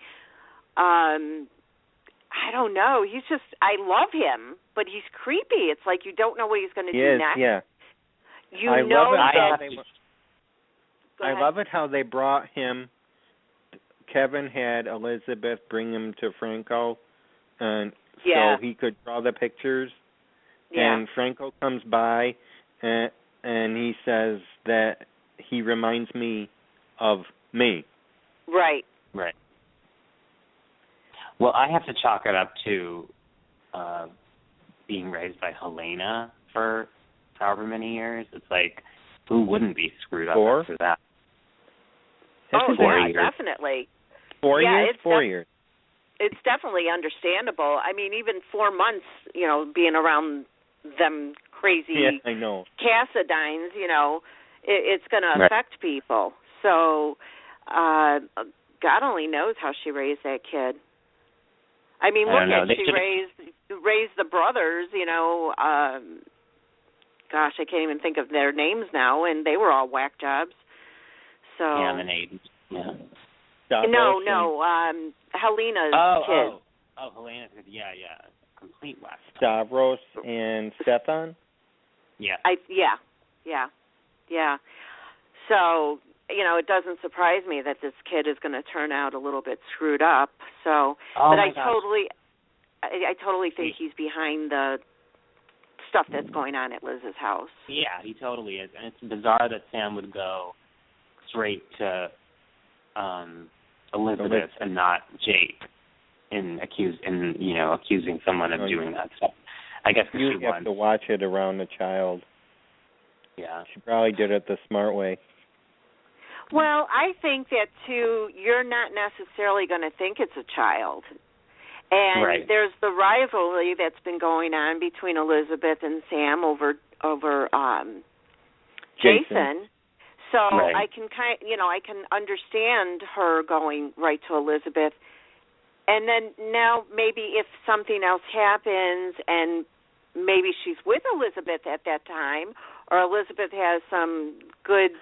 I don't know. He's just, I love him, but he's creepy. It's like you don't know what he's going to do next. Yeah. I love it how they brought him. Kevin had Elizabeth bring him to Franco, and so he could draw the pictures. Yeah. And Franco comes by, and he says that he reminds me of me. Right. Well, I have to chalk it up to being raised by Helena for however many years. It's like, who wouldn't be screwed up after that? Oh, 4 years. Definitely. 4 years? 4 years. It's definitely understandable. I mean, even 4 months, being around them crazy Cassadines, it's going to affect people. So God only knows how she raised that kid. I mean, look at she raised the brothers, gosh, I can't even think of their names now, and they were all whack jobs. So and an Aiden. Yeah. Helena's kid. Oh, Helena's kid. Yeah. Complete whack. Stavros and Stefan? Yeah. Yeah. So, it doesn't surprise me that this kid is going to turn out a little bit screwed up. So, but I totally think he's behind the stuff that's going on at Liz's house. Yeah, he totally is, and it's bizarre that Sam would go straight to Elizabeth and not Jake in accusing someone of doing that stuff. I guess you have to watch it around the child. Yeah, she probably did it the smart way. Well, I think that, too, you're not necessarily going to think it's a child. And there's the rivalry that's been going on between Elizabeth and Sam over Jason. So Right. I can I can understand her going right to Elizabeth. And then now maybe if something else happens and maybe she's with Elizabeth at that time, or Elizabeth has some good,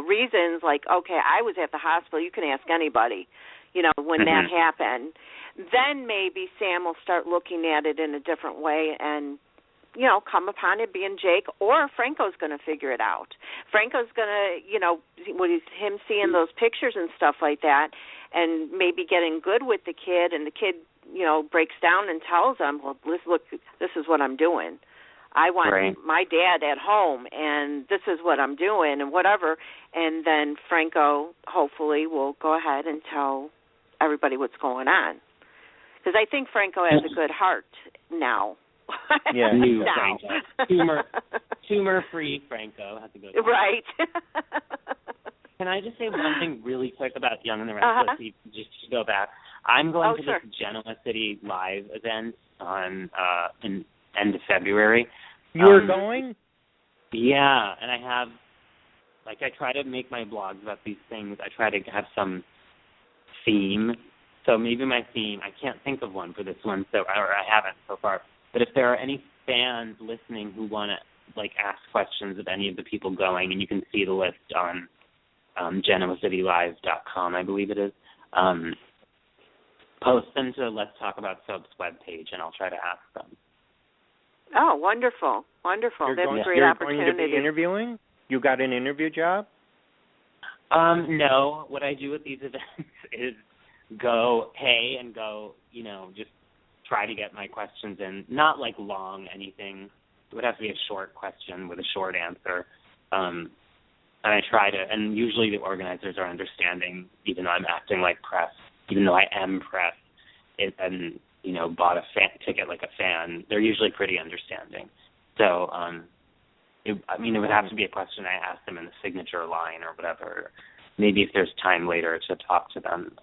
reasons, like, okay, I was at the hospital, you can ask anybody, when that happened, then maybe Sam will start looking at it in a different way and, come upon it being Jake, or Franco's going to figure it out. Franco's going to, him seeing those pictures and stuff like that, and maybe getting good with the kid, and the kid, breaks down and tells him, well, look, this is what I'm doing. I want my dad at home, and this is what I'm doing, and whatever. And then Franco, hopefully, will go ahead and tell everybody what's going on. Because I think Franco has a good heart now. Yeah, new Franco. Tumor-free Franco has a good heart. Right. Can I just say one thing really quick about Young and the Restless, just to go back? I'm going to this Genoa City live event on in end of February. You're going? Yeah, and I have, I try to make my blogs about these things. I try to have some theme. So maybe my theme, I can't think of one for this one, or I haven't so far. But if there are any fans listening who want to, ask questions of any of the people going, and you can see the list on GenoaCityLive.com, I believe it is, post them to Let's Talk About Soap's webpage, and I'll try to ask them. Oh, wonderful. Wonderful. That's a great opportunity. You're going to be interviewing? You got an interview job? No. What I do with these events is go, just try to get my questions in. Not long anything. It would have to be a short question with a short answer. And I try to, and usually the organizers are understanding, even though I'm acting like press, even though I am press, and bought a ticket like a fan. They're usually pretty understanding. So, it would have to be a question I ask them in the signature line or whatever. Maybe if there's time later to talk to them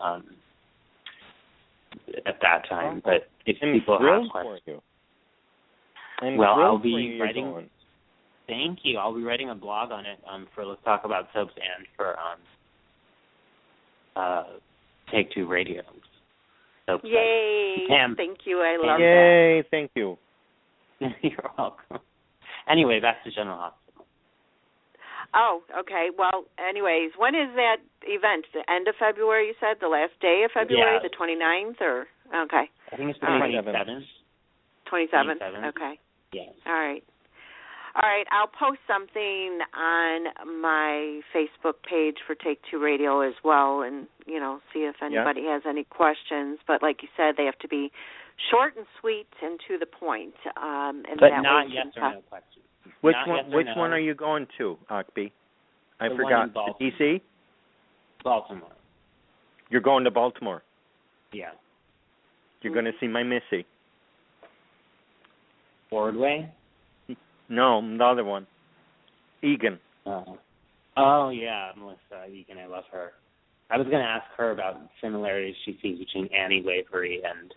at that time. But if people have questions, I'll be writing. Thank you. I'll be writing a blog on it for Let's Talk About Soaps and for Take Two Radio. Soap Yay! Pam. Thank you. I love that. Yay! Thank you. You're welcome. Anyway, back to General Hospital. Oh, okay. Well, anyways, when is that event? The end of February, you said? The last day of February, the 29th? Or okay. I think it's the 27th. 27th? Okay. Yes. All right. I'll post something on my Facebook page for Take Two Radio as well, and, see if anybody has any questions. But like you said, they have to be short and sweet and to the point. And but that not yes or no questions. Which one are you going to, AKBI? I forgot. The DC? Baltimore. You're going to Baltimore? Yeah. You're going to see my Missy? Ordway? No, the other one. Egan. Oh, yeah, Melissa Egan. I love her. I was going to ask her about similarities she sees between Annie Lavery and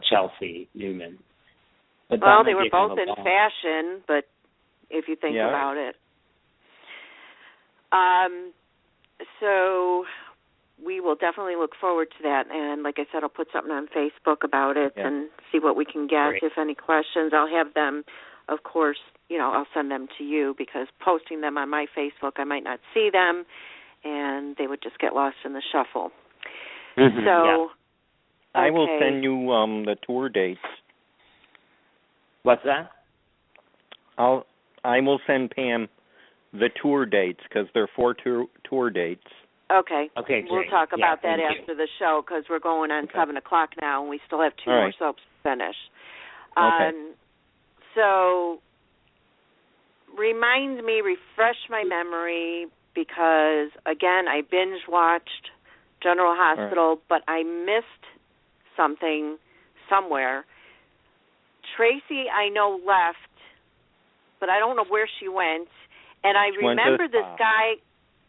Chelsea Newman. But they were both in fashion, but if you think about it. So we will definitely look forward to that. And like I said, I'll put something on Facebook about it and see what we can get. Great. If any questions, I'll have them, of course, I'll send them to you, because posting them on my Facebook, I might not see them, and they would just get lost in the shuffle. Mm-hmm. So I will send you the tour dates. What's that? I will send Pam the tour dates, because there are 4 tour dates. Okay. Okay. We'll talk about that after the show, because we're going on 7 o'clock now, and we still have 2 more soaps to finish. Okay. So refresh my memory, because, again, I binge-watched General Hospital, but I missed something somewhere. Tracy, I know, left, but I don't know where she went. And I remember this guy.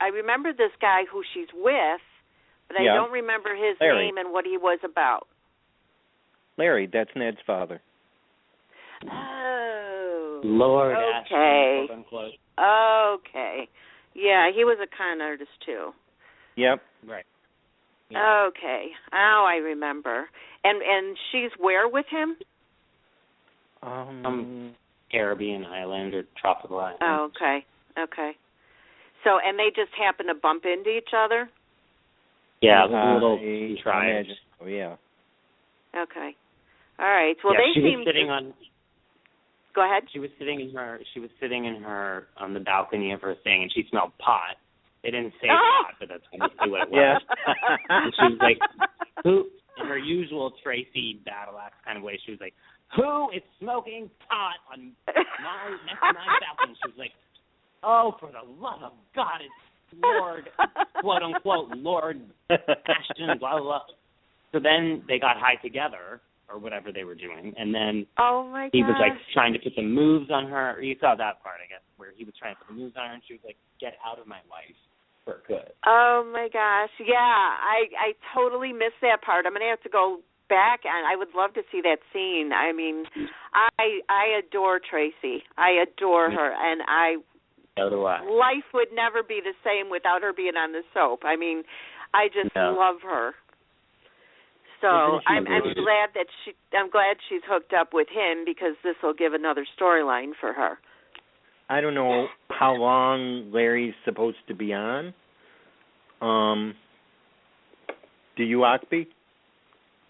I remember this guy who she's with, but I don't remember his name and what he was about. Larry, that's Ned's father. Oh. Lord okay. Ashton, quote unquote. Okay. Yeah, he was a con artist too. Yep. Right. Yeah. Okay. Oh, I remember. And she's where with him? Some Caribbean island or tropical island. Oh, okay. Okay. So, and they just happen to bump into each other? Yeah, a little contrived. Oh, yeah. Okay. All right. Well, yeah, they she seem was sitting on. Go ahead. She was sitting in her on the balcony of her thing, and she smelled pot. They didn't say pot, but that's basically what it was. Yeah. And she was like, "Who?" In her usual Tracy battle axe kind of way, she was like, "Who is smoking pot on my next to my balcony?" She was like, "Oh, for the love of God, it's Lord, quote unquote, Lord Ashton, blah blah blah." So then they got high together, or whatever they were doing, and then he was like trying to put the moves on her. You saw that part, I guess, where he was trying to put the moves on her, and she was like, "Get out of my life for good." Oh my gosh, yeah, I totally missed that part. I'm gonna have to go back, and I would love to see that scene. I mean, I adore Tracy. I adore her, and So do I. Life would never be the same without her being on the soap. I mean, I just love her. So I'm glad she's hooked up with him, because this will give another storyline for her. I don't know how long Larry's supposed to be on. Do you, AKBI?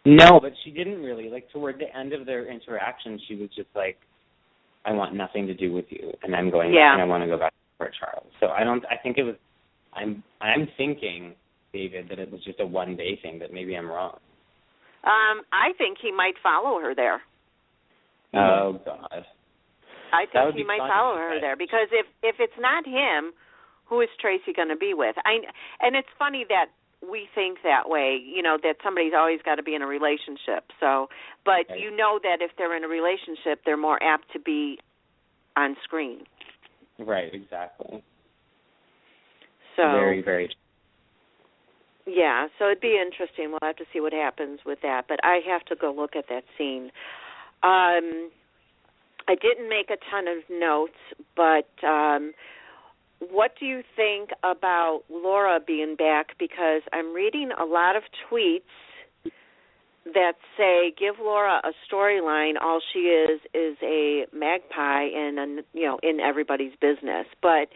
No, but she didn't really. Like, toward the end of their interaction, she was just like, "I want nothing to do with you, and I'm going back, and I want to go back to Port Charles." So I think it was. I'm thinking, David, that it was just a one-day thing. That maybe I'm wrong. I think he might follow her there. Oh God. I think he might follow her there, because if it's not him, who is Tracy going to be with? And it's funny that we think that way, that somebody's always got to be in a relationship. So, but right. you know that if they're in a relationship, they're more apt to be on screen. Right, exactly. So very, very. Yeah, so it'd be interesting. We'll have to see what happens with that. But I have to go look at that scene. I didn't make a ton of notes, but what do you think about Laura being back? Because I'm reading a lot of tweets that say, give Laura a storyline. All she is a magpie and in everybody's business. But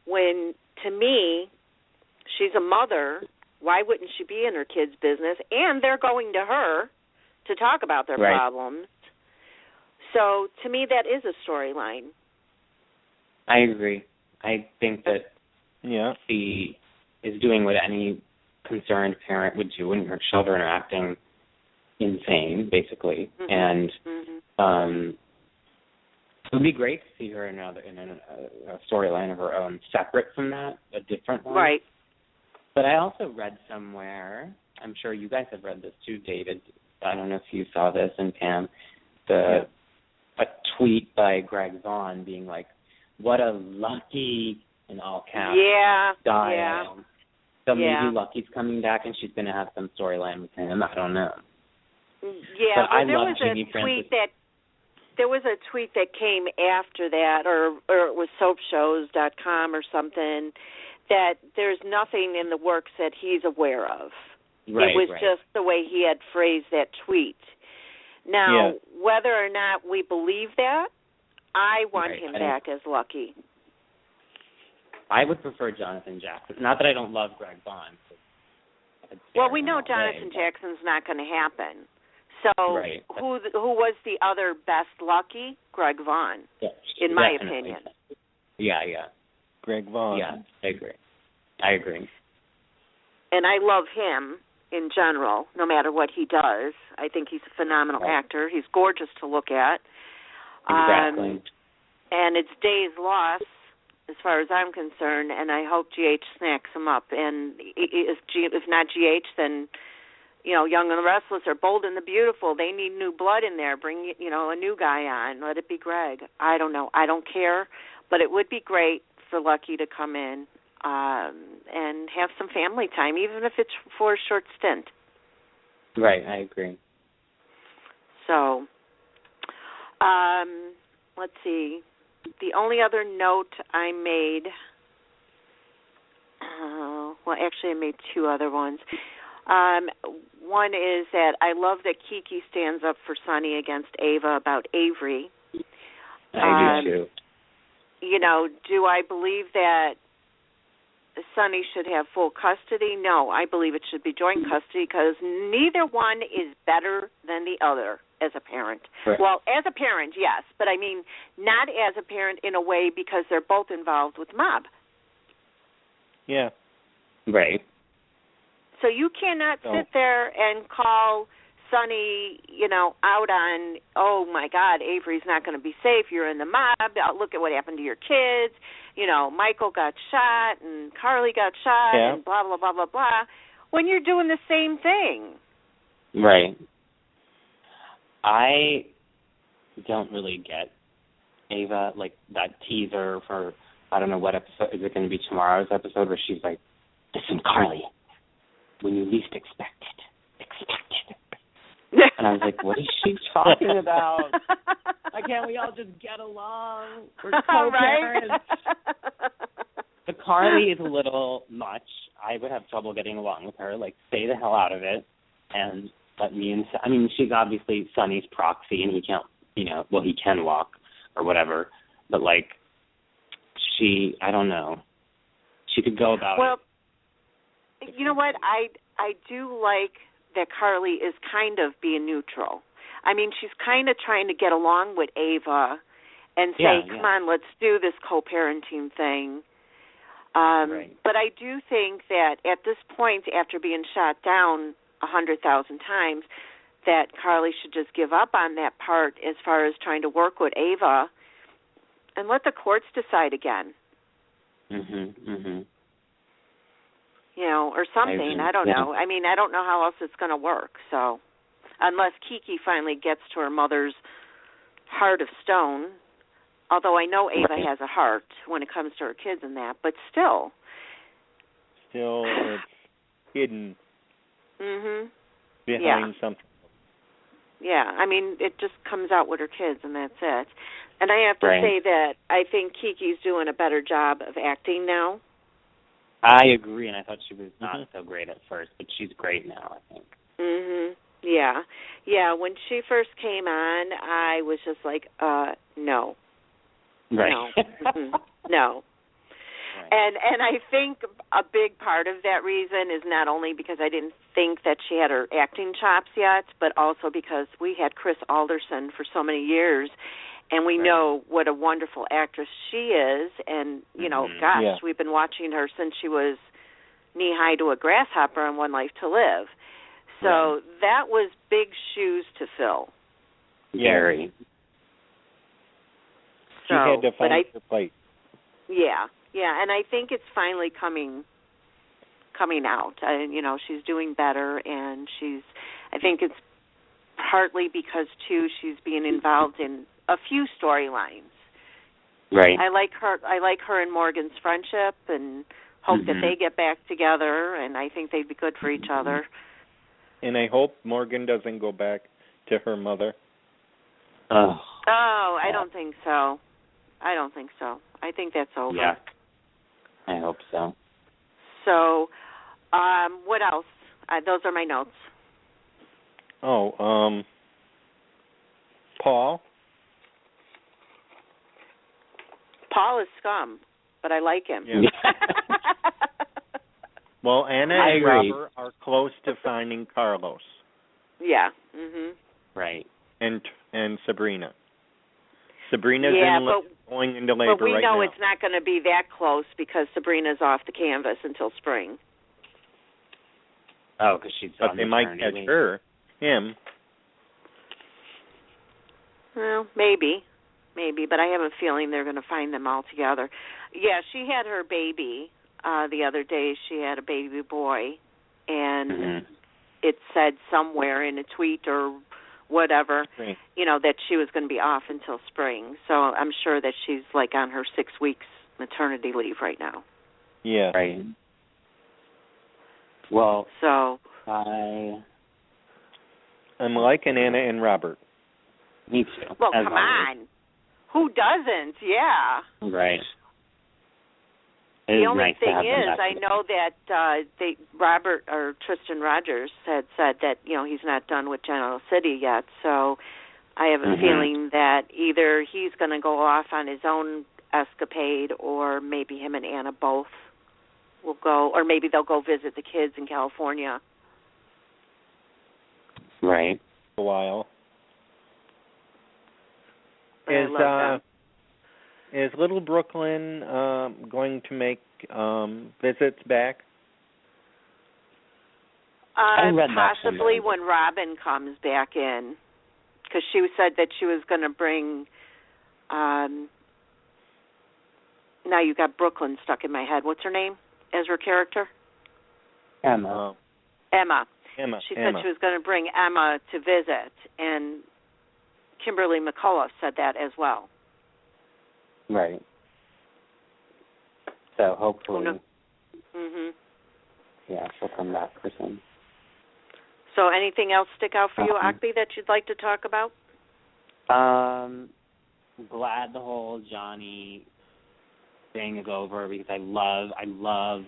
to me, she's a mother. Why wouldn't she be in her kids' business? And they're going to her to talk about their problems. So to me, that is a storyline. I agree. I think that she is doing what any concerned parent would do when her children are acting insane, basically. And it would be great to see her in a storyline of her own, separate from that, a different one. Right. But I also read somewhere, I'm sure you guys have read this too, David. I don't know if you saw this, and Pam, a tweet by Greg Vaughn being like, "What a lucky," in all caps, guy. Yeah. So maybe Lucky's coming back and she's going to have some storyline with him. I don't know. Yeah, but I there love was Jeannie Francis. There was a tweet that came after that, or it was soapshows.com or something, that there's nothing in the works that he's aware of. Right, it was just the way he had phrased that tweet. Now, whether or not we believe that, I want him back as Lucky. I would prefer Jonathan Jackson. Not that I don't love Greg Vaughn. Well, we know Jonathan Jackson's not going to happen. So who was the other best Lucky? Greg Vaughn, in my opinion. Yeah. Greg Vaughn. Yeah, I agree. And I love him in general, no matter what he does. I think he's a phenomenal actor. He's gorgeous to look at. Exactly. And it's days lost, as far as I'm concerned, and I hope GH snacks him up. And if not GH, then, Young and the Restless or Bold and the Beautiful, they need new blood in there. Bring, a new guy on. Let it be Greg. I don't know. I don't care. But it would be great for Lucky to come in and have some family time, even if it's for a short stint. Right, I agree. So, let's see. The only other note I made, well, actually I made two other ones. One is that I love that Kiki stands up for Sonny against Ava about Avery. I do too. You know, do I believe that Sonny should have full custody? No, I believe it should be joint custody because neither one is better than the other as a parent. Right. Well, as a parent, yes, but I mean not as a parent in a way because they're both involved with mob. Yeah. Right. So you cannot sit there and call Sonny, you know, out on, oh, my God, Avery's not going to be safe. You're in the mob. Look at what happened to your kids. You know, Michael got shot and Carly got shot and blah, blah, blah, blah, blah, when you're doing the same thing. Right. I don't really get Ava, like that teaser for, I don't know what episode, is it going to be tomorrow's episode where she's like, listen, Carly, when you least expect it. And I was like, what is she talking about? Why can't we all just get along? We're co-parents. Right? But Carly is a little much. I would have trouble getting along with her. Like, stay the hell out of it and let me in. I mean, she's obviously Sonny's proxy, and he can't, you know, well, he can walk or whatever. But, like, I don't know. She could go about it. Well, you know what? I do like that Carly is kind of being neutral. I mean, she's kind of trying to get along with Ava and say, come on, let's do this co-parenting thing. Right. But I do think that at this point, after being shot down 100,000 times, that Carly should just give up on that part as far as trying to work with Ava and let the courts decide again. You know, or something. I don't know. I mean, I don't know how else it's going to work. So, unless Kiki finally gets to her mother's heart of stone, although I know Ava has a heart when it comes to her kids and that, but still. Still, it's hidden behind something. Yeah, I mean, it just comes out with her kids, and that's it. And I have to say that I think Kiki's doing a better job of acting now. I agree, and I thought she was not so great at first, but she's great now, I think. Yeah. Yeah, when she first came on, I was just like, no. Right. No. No. Right. And I think a big part of that reason is not only because I didn't think that she had her acting chops yet, but also because we had Chris Alderson for so many years, and we know what a wonderful actress she is. And, you know, we've been watching her since she was knee-high to a grasshopper on One Life to Live. So that was big shoes to fill. Very. She had to find her place. Yeah, and I think it's finally coming out. You know, she's doing better, and I think it's partly because, too, she's being involved in a few storylines. Right. I like her and Morgan's friendship, and hope that they get back together, and I think they'd be good for each other. And I hope Morgan doesn't go back to her mother. I don't think so. I think that's over. Yeah. I hope so. So, what else? Those are my notes. Paul? Paul is scum, but I like him. Yeah. Well, Anna and Robert are close to finding Carlos. Yeah. Right. And Sabrina. Sabrina's going into labor right now. But we know it's not going to be that close because Sabrina's off the canvas until spring. Oh, because she's on maternity leave. But they might catch him. Well, maybe, but I have a feeling they're going to find them all together. Yeah, she had her baby the other day. She had a baby boy, and it said somewhere in a tweet or whatever, you know, that she was going to be off until spring. So I'm sure that she's like on her 6 weeks maternity leave right now. Yeah. Right. Well, so I'm liking Anna and Robert. Me too. Well, come on. Who doesn't? Yeah. Right. The only thing is, I know that Robert or Tristan Rogers had said that he's not done with General City yet. So I have a feeling that either he's going to go off on his own escapade, or maybe him and Anna both will go, or maybe they'll go visit the kids in California. Right. A while. Is Little Brooklyn going to make visits back? Possibly when Robin comes back in, because she said that she was going to bring. Now you got Brooklyn stuck in my head. What's her name as her character? Emma. Emma. She said she was going to bring Emma to visit, and Kimberly McCullough said that as well. Right. So hopefully, yeah, she'll come back for some. So anything else stick out for you, AKBI, that you'd like to talk about? Glad the whole Johnny thing is over, because I love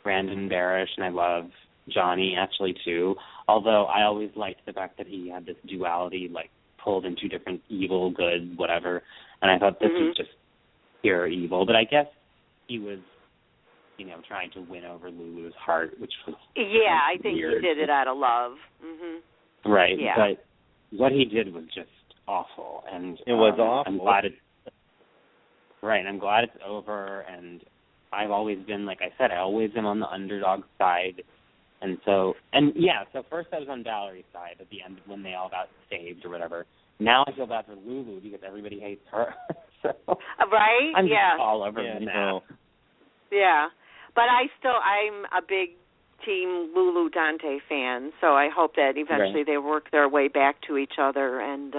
Brandon Barish, and I love Johnny actually too. Although I always liked the fact that he had this duality, like pulled into different evil, good, whatever. And I thought this was just pure evil. But I guess he was, trying to win over Lulu's heart, which was I think weird. he did it out of love. Right. Yeah. But what he did was just awful, and it was awful. I'm glad I'm glad it's over. And I've always been, like I said, I always am on the underdog side. And so first I was on Valerie's side at the end when they all got saved or whatever. Now I feel bad for Lulu because everybody hates her. So right? I'm just all over the map. Yeah. But I'm a big Team Lulu Dante fan, so I hope that eventually they work their way back to each other. And,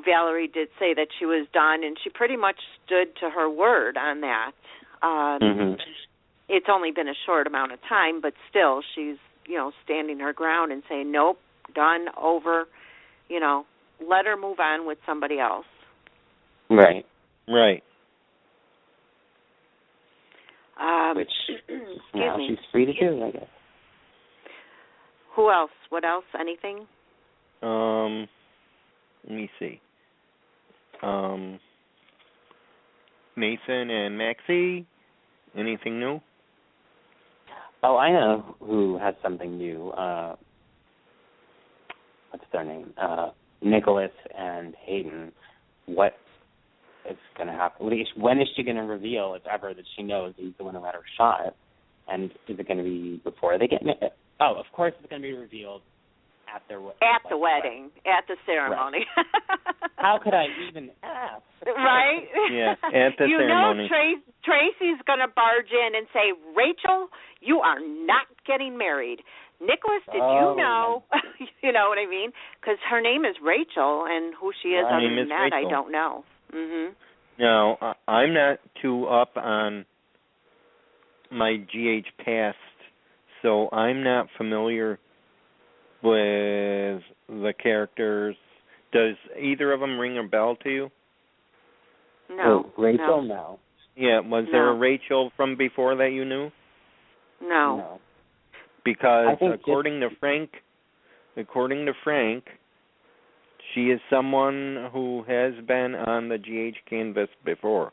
Valerie did say that she was done, and she pretty much stood to her word on that. It's only been a short amount of time, but still she's, standing her ground and saying, nope, done, over, let her move on with somebody else. Right. Which she's free to do, I guess. Who else? What else? Anything? Let me see. Mason and Maxie, anything new? Oh, I know who has something new. What's their name? Nicholas and Hayden. What is going to happen? When is she going to reveal, if ever, that she knows he's the one who had her shot? And is it going to be before they get married? Oh, of course it's going to be revealed at their the wedding, at the ceremony. Right. How could I even ask? Right? Yeah, at the ceremony. Tracy's going to barge in and say, Rachel, you are not getting married. Nicholas, did you know? You know what I mean? Because her name is Rachel, and who she is other than that, Rachel. I don't know. No, I'm not too up on my GH past, so I'm not familiar with the characters. Does either of them ring a bell to you? No. Rachel, no. Yeah, was there a Rachel from before that you knew? No. Because according to Frank, she is someone who has been on the GH canvas before.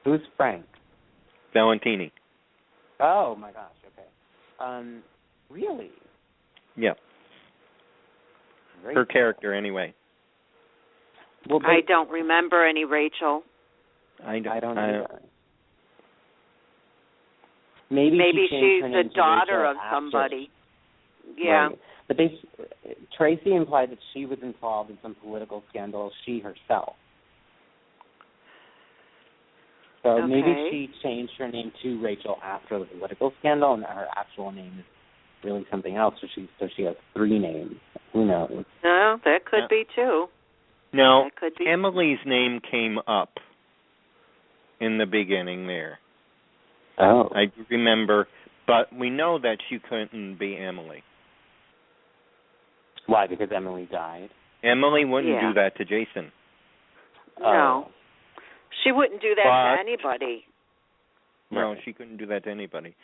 Who's Frank? Valentini. Oh my gosh. Okay. Really? Yeah. Her character, anyway. Well, I don't remember any Rachel. I don't either. Maybe she's the daughter of somebody. Yeah. Right. But Tracy implied that she was involved in some political scandal, she herself. So maybe she changed her name to Rachel after the political scandal, and her actual name is really something else. So she has three names. Who knows? No, that could be too. No, Emily's name came up in the beginning there. Oh. I remember, but we know that she couldn't be Emily. Why? Because Emily died? Emily wouldn't do that to Jason. No. She wouldn't do that to anybody. No, she couldn't do that to anybody.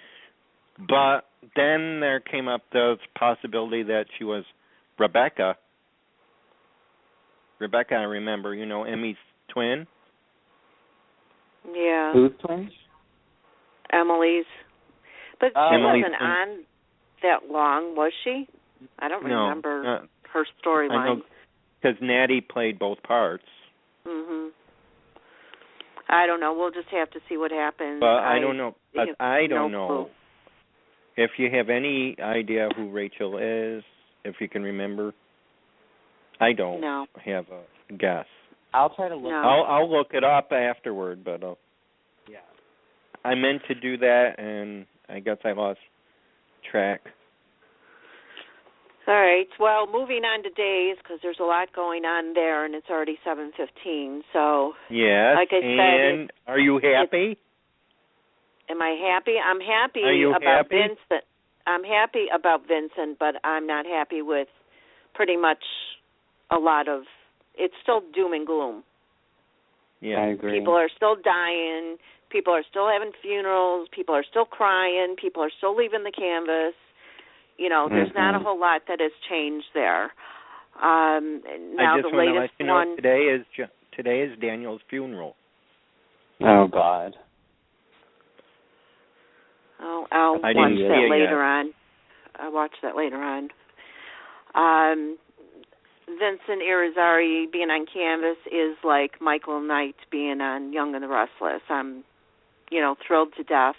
But then there came up the possibility that she was Rebecca. Rebecca, I remember, Emmy's twin. Yeah. Whose twin? Emily's. But she Emily's wasn't on that long, was she? I don't remember her storyline. I know, because Natty played both parts. Mhm. I don't know. We'll just have to see what happens. But I don't know. I don't know. Clue. If you have any idea who Rachel is, if you can remember. I don't have a guess. I'll try to look. No. I'll look it up afterward, but yeah. I meant to do that, and I guess I lost track. All right. Well, moving on to days, because there's a lot going on there, and it's already 7:15. So, yes. like I said, are you happy? Am I happy? I'm happy about happy? Vincent. I'm happy about Vincent, but I'm not happy with pretty much a lot of. It's still doom and gloom. Yeah, I agree. People are still dying. People are still having funerals. People are still crying. People are still leaving the canvas. There's not a whole lot that has changed there. Now I just the want to latest let you know one. today is Daniel's funeral. Oh God. I'll I watch didn't see that it later yet. on. I'll watch that later on. Vincent Irizarry being on canvas is like Michael Knight being on Young and the Restless. I'm, thrilled to death.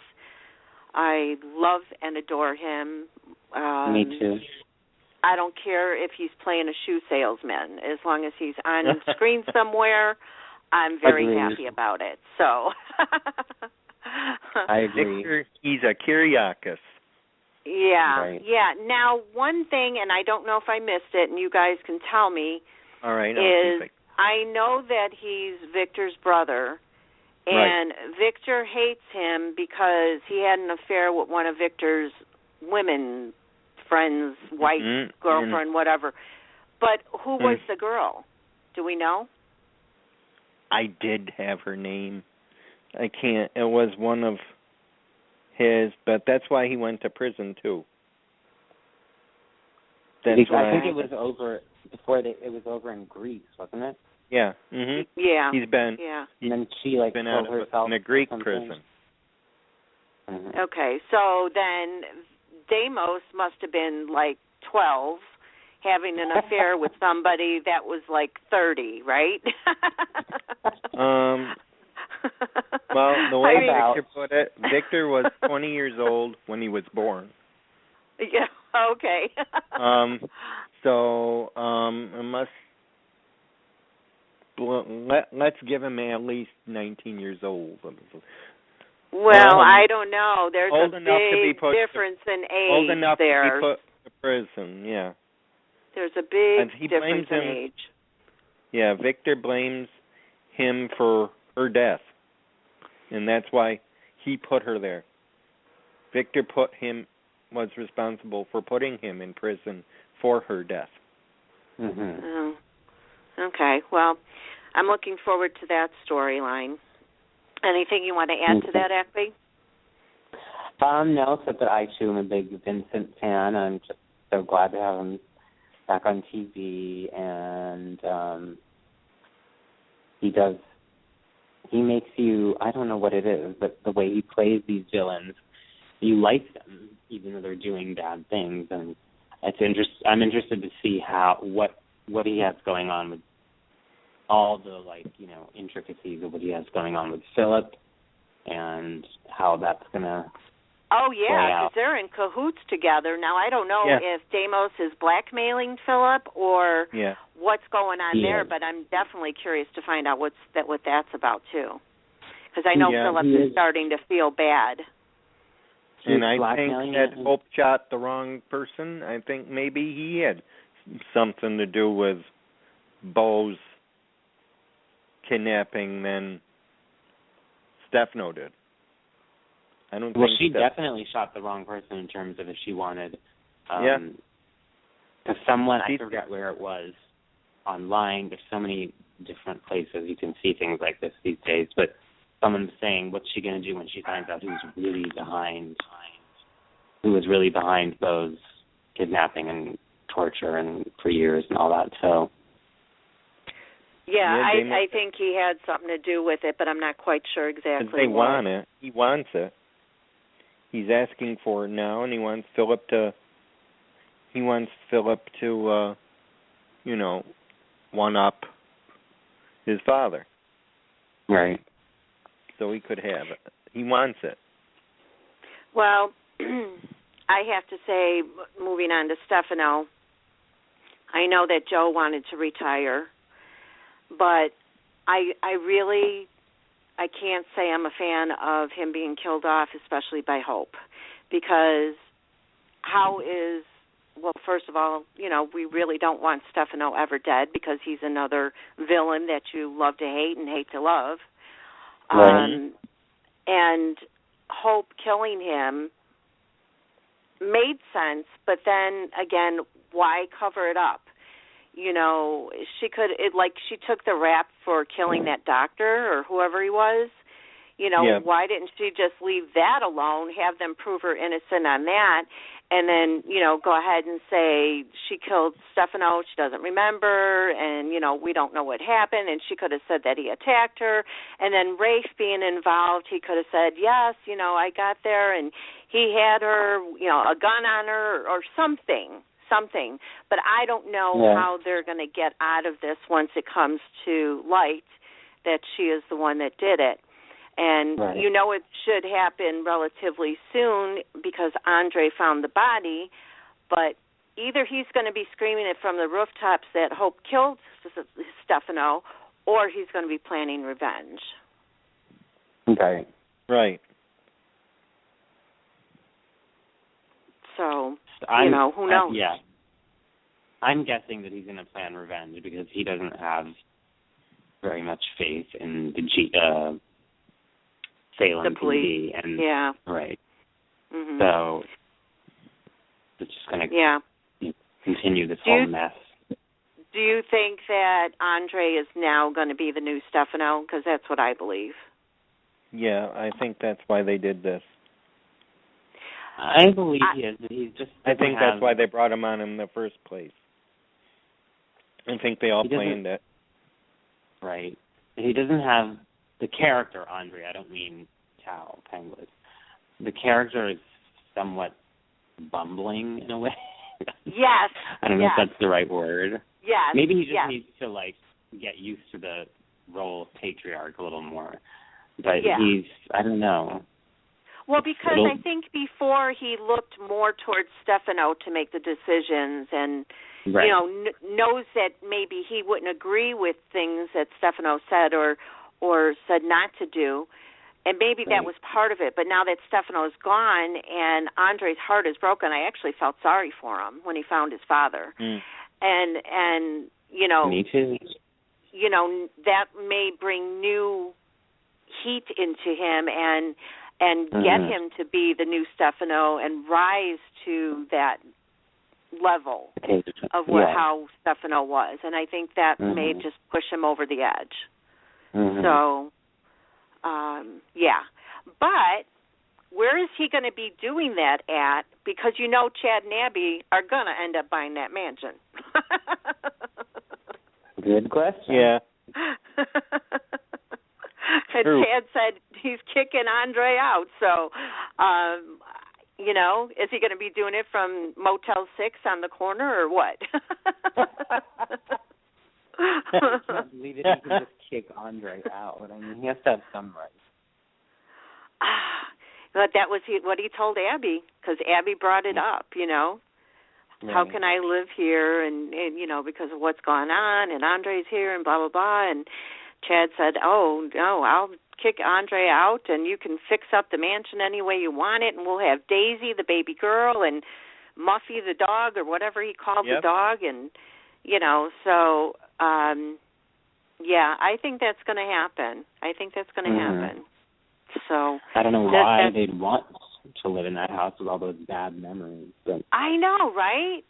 I love and adore him. Me too. I don't care if he's playing a shoe salesman. As long as he's on screen somewhere, I'm very happy about it. So I agree. Victor, he's a Kyriakis. Yeah, right. Yeah. Now, one thing, and I don't know if I missed it, and you guys can tell me, All right, is I know that he's Victor's brother, and Victor hates him because he had an affair with one of Victor's women friends, wife, girlfriend, whatever. But who was the girl? Do we know? I did have her name. I can't. It was one of his, but that's why he went to prison too. I think it was over it was over in Greece, wasn't it? Yeah. Mhm. Yeah. He's been. Yeah. And then she been out of herself in a Greek prison. Mm-hmm. Okay, so then Deimos must have been like 12, having an affair with somebody that was like 30, right? Well, the way Victor put it, Victor was 20 years old when he was born. Yeah. Okay. So it must. Let's give him at least 19 years old. Well, I don't know. There's old a enough big to be put difference in age old enough there. to be put to prison, yeah. There's a big he difference blames in him, age. Yeah, Victor blames him for her death, and that's why he put her there. Victor was responsible for putting him in prison for her death. Mm-hmm. Oh. Okay, well, I'm looking forward to that storyline. Anything you want to add to that, AKBI? No, except that I too am a big Vincent fan. I'm just so glad to have him back on TV, and he makes you, I don't know what it is, but the way he plays these villains, you like them, even though they're doing bad things, and I'm interested to see what he has going on with all the intricacies of what he has going on with Philip and how that's gonna play out. Because they're in cahoots together. Now I don't know if Deimos is blackmailing Philip or what's going on there, but I'm definitely curious to find out what that's about too. Because I know Philip is starting to feel bad. And I think that Hope shot the wrong person. I think maybe he had something to do with Bo's kidnapping than Stefano did. I don't think she definitely shot the wrong person in terms of if she wanted. Because someone, I forget where it was, online, there's so many different places you can see things like this these days. But someone's saying, what's she going to do when she finds out who was really behind those kidnapping and torture and for years and all that? So. Yeah, I think he had something to do with it, but I'm not quite sure exactly. They want it. He wants it. He's asking for it now, and he wants Philip to. One up his father. Right. So he could have it. He wants it. Well, I have to say, moving on to Stefano, I know that Joe wanted to retire, but I can't say I'm a fan of him being killed off, especially by Hope, because first of all, we really don't want Stefano ever dead because he's another villain that you love to hate and hate to love. Right. And Hope killing him made sense, but then again, why cover it up? She took the rap for killing that doctor or whoever he was. Why didn't she just leave that alone, have them prove her innocent on that, and then, go ahead and say she killed Stefano, she doesn't remember, and, we don't know what happened, and she could have said that he attacked her, and then Rafe being involved, he could have said, yes, I got there, and he had her, a gun on her or something. But I don't know how they're going to get out of this once it comes to light that she is the one that did it. And it should happen relatively soon because Andre found the body, but either he's going to be screaming it from the rooftops that Hope killed Stefano, or he's going to be planning revenge. Okay. Right. So, who knows? Yeah. I'm guessing that he's going to plan revenge because he doesn't have very much faith in the Salem the police. PD. And, yeah. Right. Mm-hmm. So it's just going to continue this whole mess. Do you think that Andre is now going to be the new Stefano? Because that's what I believe. Yeah, I think that's why they did this. I believe he is. He's just. I think that's why they brought him on in the first place. I think they all planned it. Right. He doesn't have the character Andre. I don't mean Tao Penglis. The character is somewhat bumbling in a way. Yes. I don't know if that's the right word. Yes. Maybe he just needs to get used to the role of patriarch a little more. But I don't know. Well, because I think before he looked more towards Stefano to make the decisions and, knows that maybe he wouldn't agree with things that Stefano said or said not to do. And maybe that was part of it. But now that Stefano's gone and Andre's heart is broken, I actually felt sorry for him when he found his father. Mm. And me too. That may bring new heat into him and get him to be the new Stefano and rise to that level of how Stefano was. And I think that may just push him over the edge. So, But where is he going to be doing that at? Because Chad and Abby are going to end up buying that mansion. Good question. Yeah. And Chad said he's kicking Andre out. So, is he going to be doing it from Motel 6 on the corner or what? I can't believe it. He can just kick Andre out. I mean, he has to have some rights. But that was what he told Abby, because Abby brought it up, How can I live here and because of what's going on, and Andre's here and blah, blah, blah. And Chad said, oh, no, I'll kick Andre out, and you can fix up the mansion any way you want it, and we'll have Daisy, the baby girl, and Muffy, the dog, or whatever he called the dog. And, so, I think that's going to happen. So I don't know why they'd want to live in that house with all those bad memories. But I know, right?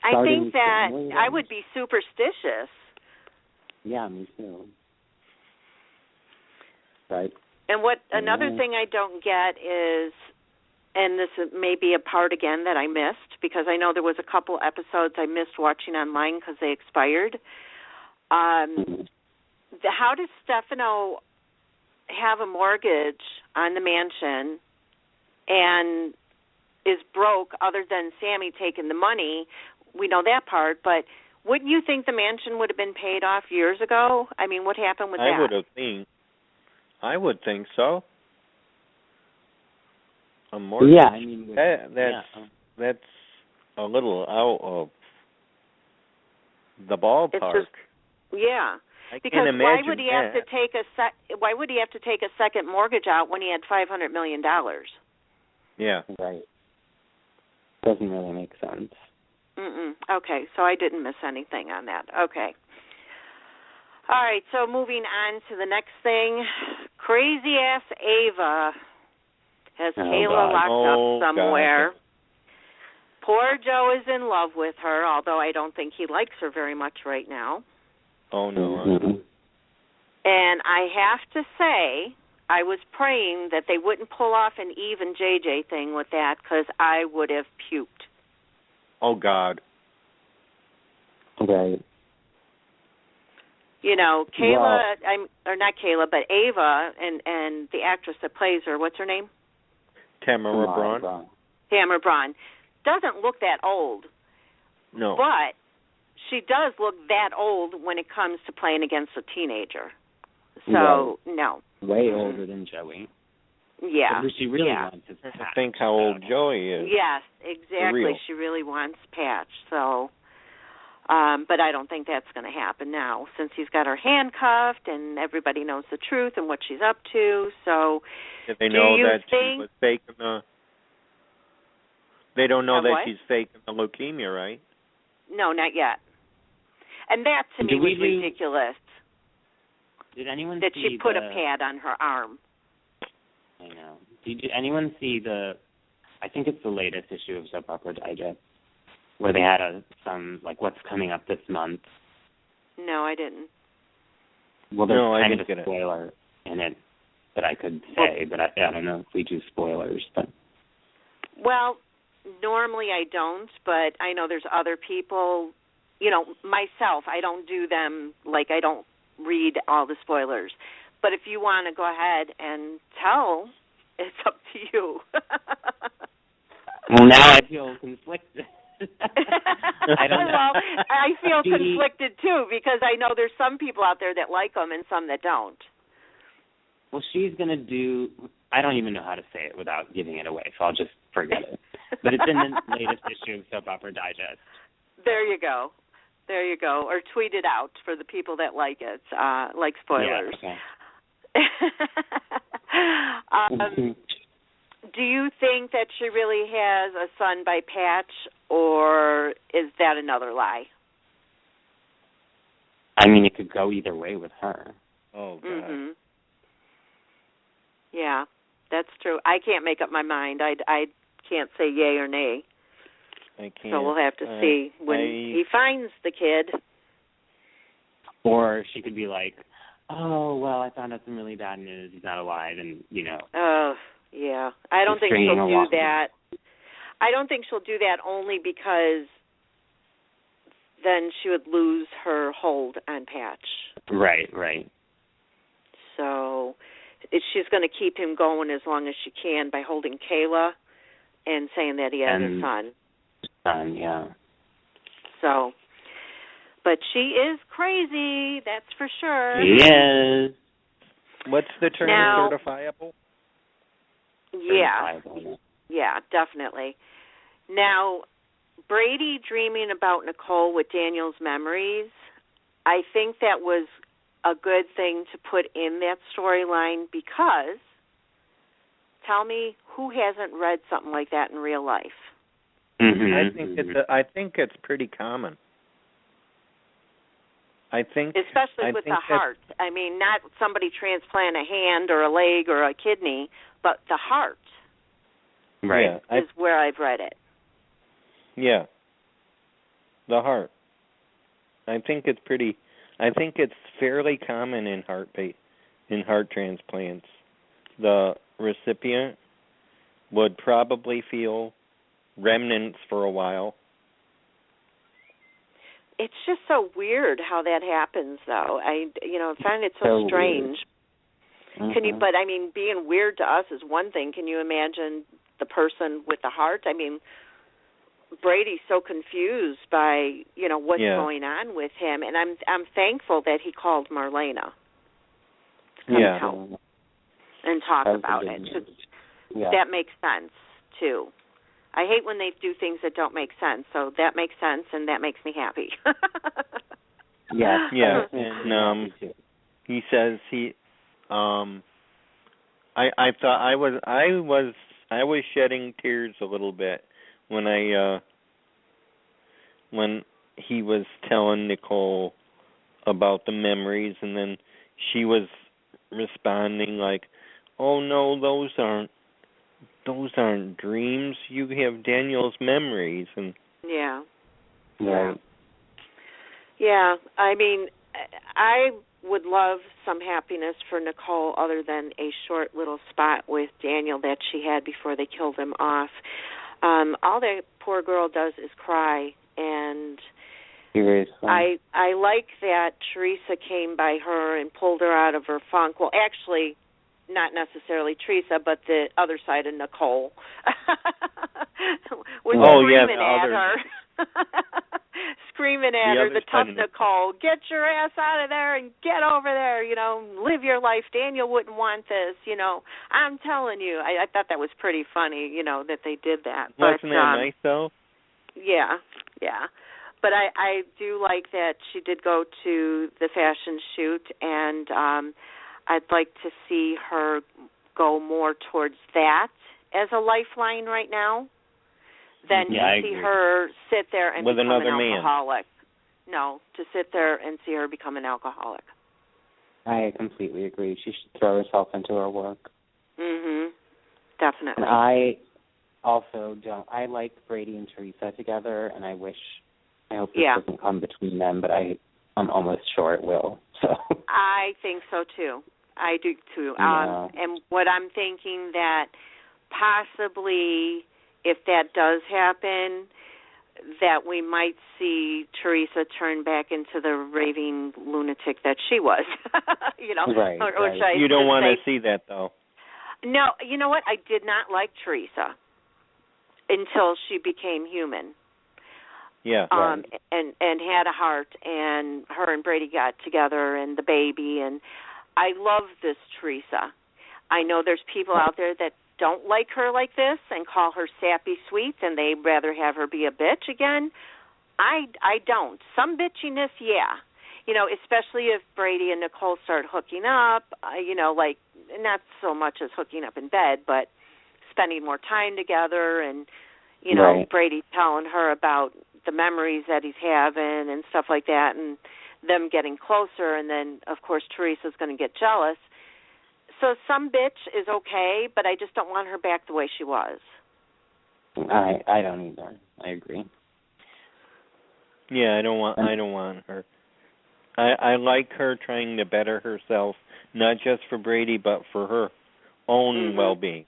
I think that I would be superstitious. Yeah, me too. Right. And what another thing I don't get is, and this may be a part again that I missed, because I know there was a couple episodes I missed watching online because they expired. How does Stefano have a mortgage on the mansion and is broke other than Sammy taking the money? We know that part, but wouldn't you think the mansion would have been paid off years ago? I mean, what happened with that? I would think so. A mortgage? Yeah, I mean, that's a little out of the ballpark. It's just, yeah. Because why would he have to take a second mortgage out when he had $500 million? Yeah. Right. Doesn't really make sense. Okay, so I didn't miss anything on that. Okay. All right, so moving on to the next thing. Crazy-ass Ava has Kayla locked up somewhere. God. Poor Joe is in love with her, although I don't think he likes her very much right now. Oh, no. And I have to say, I was praying that they wouldn't pull off an Eve and JJ thing with that, because I would have puked. Oh, God. Right. You know, Kayla, or not Kayla, but Ava, and the actress that plays her, what's her name? Tamara Braun. Tamara Braun. Doesn't look that old. No. But she does look that old when it comes to playing against a teenager. So, no. Way older than Joey. Yeah. But she really wants his Patch. I think how old Joey is. Yes, exactly. She really wants Patch. So, but I don't think that's going to happen now, since he's got her handcuffed and everybody knows the truth and what she's up to. So, Did they know that she was faking the... They don't know that she's faking the leukemia, right? No, not yet. And that, to me, was ridiculous. Did anyone that see she put a pad on her arm? I know. Did anyone see I think it's the latest issue of Soap Opera Digest, where they had some, like, what's coming up this month? No, I didn't. Well, there's kind of a spoiler in it that I could say, but I don't know if we do spoilers. But well, normally I don't, but I know there's other people, you know, myself, I don't do them, like I don't read all the spoilers. But if you want to go ahead and tell, it's up to you. Well, now I feel conflicted. I don't know. Well, I feel conflicted too, because I know there's some people out there that like them and some that don't. Well, she's going to do, I don't even know how to say it without giving it away, so I'll just forget it. But it's in the latest issue of Soap Opera Digest. There you go. There you go. Or tweet it out for the people that like it, like spoilers. Yeah, okay. Do you think that she really has a son by Patch, or is that another lie? I mean, it could go either way with her. Oh, God. Mm-hmm. Yeah, that's true. I can't make up my mind. I can't say yay or nay. I can't. So we'll have to see when he finds the kid. Or she could be like, oh, well, I found out some really bad news. He's not alive, and, you know. Oh, yeah. I don't think she'll do that. I don't think she'll do that only because then she would lose her hold on Patch. Right. So she's going to keep him going as long as she can by holding Kayla and saying that he has a son. Yeah. So, but she is crazy, that's for sure. She is. What's the term, now, certifiable? Yeah, definitely. Now, Brady dreaming about Nicole with Daniel's memories, I think that was a good thing to put in that storyline, because tell me who hasn't read something like that in real life? Mm-hmm. I think it's pretty common. Especially with the heart. I mean, not somebody transplant a hand or a leg or a kidney, but the heart. Right. Is where I've read it. Yeah. The heart. I think it's pretty I think it's fairly common in heart transplants. The recipient would probably feel remnants for a while. It's just so weird how that happens, though. I find it so strange. Mm-hmm. Can you? But I mean, being weird to us is one thing. Can you imagine the person with the heart? I mean, Brady's so confused by what's going on with him, and I'm thankful that he called Marlena to help and talk about it. That makes sense too. I hate when they do things that don't make sense, so that makes sense, and that makes me happy. Yeah, and he says he. I thought I was shedding tears a little bit when he was telling Nicole about the memories, and then she was responding like, "Oh no, those aren't dreams. You have Daniel's memories." And yeah. I mean, I would love some happiness for Nicole other than a short little spot with Daniel that she had before they killed him off. All that poor girl does is cry, and I like that Teresa came by her and pulled her out of her funk. Well, actually, not necessarily Teresa, but the other side of Nicole. Screaming at her. Screaming at her, the tough Nicole, get your ass out of there and get over there, live your life. Daniel wouldn't want this, I'm telling you. I thought that was pretty funny, that they did that. Wasn't that nice, though? Yeah. But I do like that she did go to the fashion shoot, and I'd like to see her go more towards that as a lifeline right now than to see her sit there and become an alcoholic. No, to sit there and see her become an alcoholic. I completely agree. She should throw herself into her work. Definitely. And I also don't. I like Brady and Teresa together, and I hope this doesn't come between them, but I'm almost sure it will. So I think so too. I do too. Yeah. And what I'm thinking that possibly, if that does happen, that we might see Teresa turn back into the raving lunatic that she was. Right. You don't want to see that, though. No, you know what? I did not like Teresa until she became human. Yeah. And had a heart, and her and Brady got together, and the baby, and I love this Teresa. I know there's people out there that don't like her like this and call her sappy sweet, and they'd rather have her be a bitch again. I don't. Some bitchiness, especially if Brady and Nicole start hooking up, like not so much as hooking up in bed, but spending more time together, and, Brady telling her about the memories that he's having and stuff like that, and them getting closer, and then, of course, Teresa's going to get jealous. So some bitch is okay, but I just don't want her back the way she was. I don't either. I agree. Yeah, I don't want her. I like her trying to better herself, not just for Brady, but for her own well-being.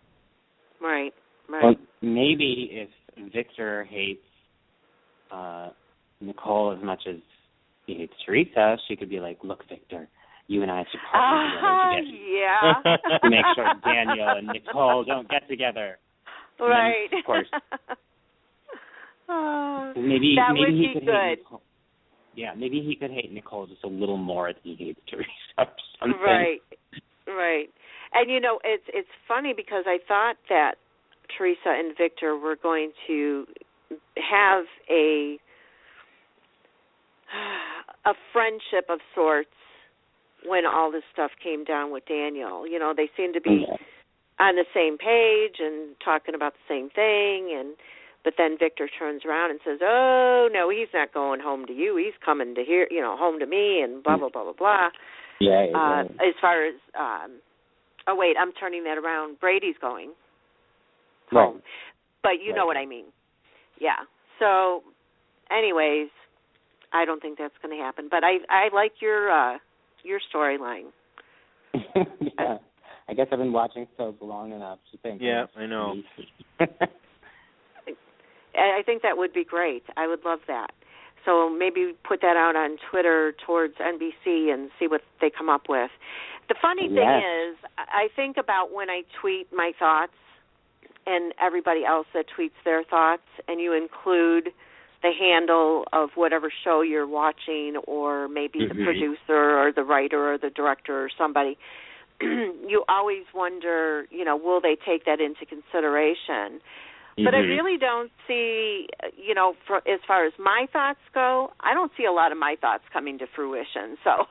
Right. Well, maybe if Victor hates Nicole as much as he hates Teresa, she could be like, "Look, Victor, you and I should partner together to make sure Daniel and Nicole don't get together." Right. Then, of course. Maybe would he be could good. hate Nicole. Yeah, maybe he could hate Nicole just a little more than he hates Teresa or something. Right. And it's funny because I thought that Teresa and Victor were going to have a friendship of sorts when all this stuff came down with Daniel. They seemed to be on the same page and talking about the same thing, but then Victor turns around and says, "Oh no, he's not going home to you. He's coming to here, home to me," and blah blah blah blah blah. As far as oh wait, I'm turning that around. Brady's going home, but you know what I mean. Yeah. So, anyways, I don't think that's going to happen. But I like your storyline. Yeah. I guess I've been watching soaps long enough to think. Yeah, I know. I think that would be great. I would love that. So maybe put that out on Twitter towards NBC and see what they come up with. The funny thing is, I think about when I tweet my thoughts and everybody else that tweets their thoughts, and you include the handle of whatever show you're watching, or maybe the producer or the writer or the director or somebody. You always wonder, will they take that into consideration? But I really don't see, as far as my thoughts go, I don't see a lot of my thoughts coming to fruition. So,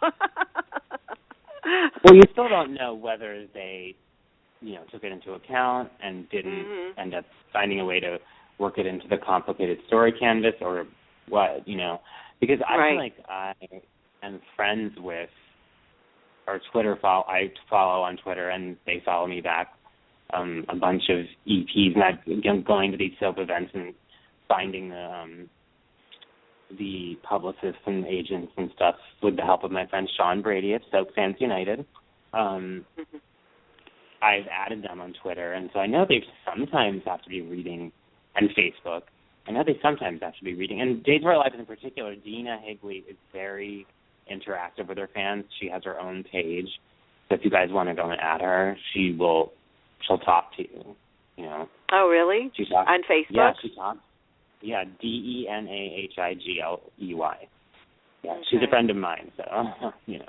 well, you still don't know whether they, took it into account and didn't end up finding a way to work it into the complicated story canvas, or what, because I feel like I am friends with our Twitter I follow on Twitter, and they follow me back. A bunch of EPs, and I've going to these soap events and finding the publicists and agents and stuff with the help of my friend Sean Brady of Soap Fans United. I've added them on Twitter, and so I know they sometimes have to be reading, and Facebook. I know they sometimes have to be reading. And Days of Our Lives in particular, Dina Higley is very interactive with her fans. She has her own page. So if you guys want to go and add her, she'll talk to you, Oh, really? She talks on Facebook? Yeah, she talks. Yeah, DENAHIGLEY. Yeah, okay. She's a friend of mine, so, you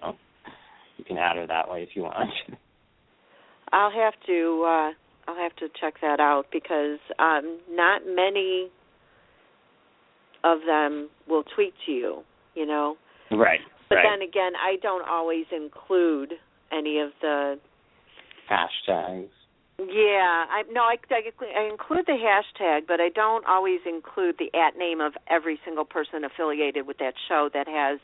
can add her that way if you want. I'll have to check that out, because not many of them will tweet to you, Right. But then again, I don't always include any of the hashtags. Yeah, I include the hashtag, but I don't always include the @name of every single person affiliated with that show that has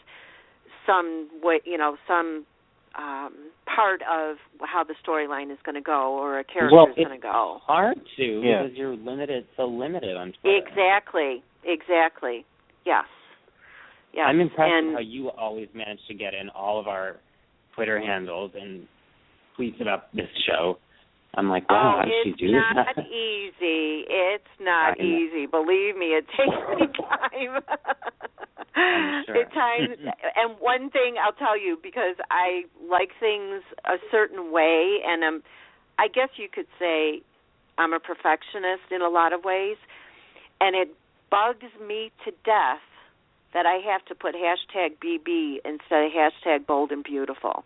some way, some part of how the storyline is going to go, or a character is going to go. It's hard to, because you're so limited on Twitter. Exactly. Yes. I'm impressed with how you always manage to get in all of our Twitter handles and tweets about this show. I'm like, wow, how does she do that? It's not easy. It's not easy. Believe me, it takes me time. I'm sure. And one thing I'll tell you, because I like things a certain way, and I guess you could say I'm a perfectionist in a lot of ways, and it bugs me to death that I have to put #BB instead of #BoldAndBeautiful.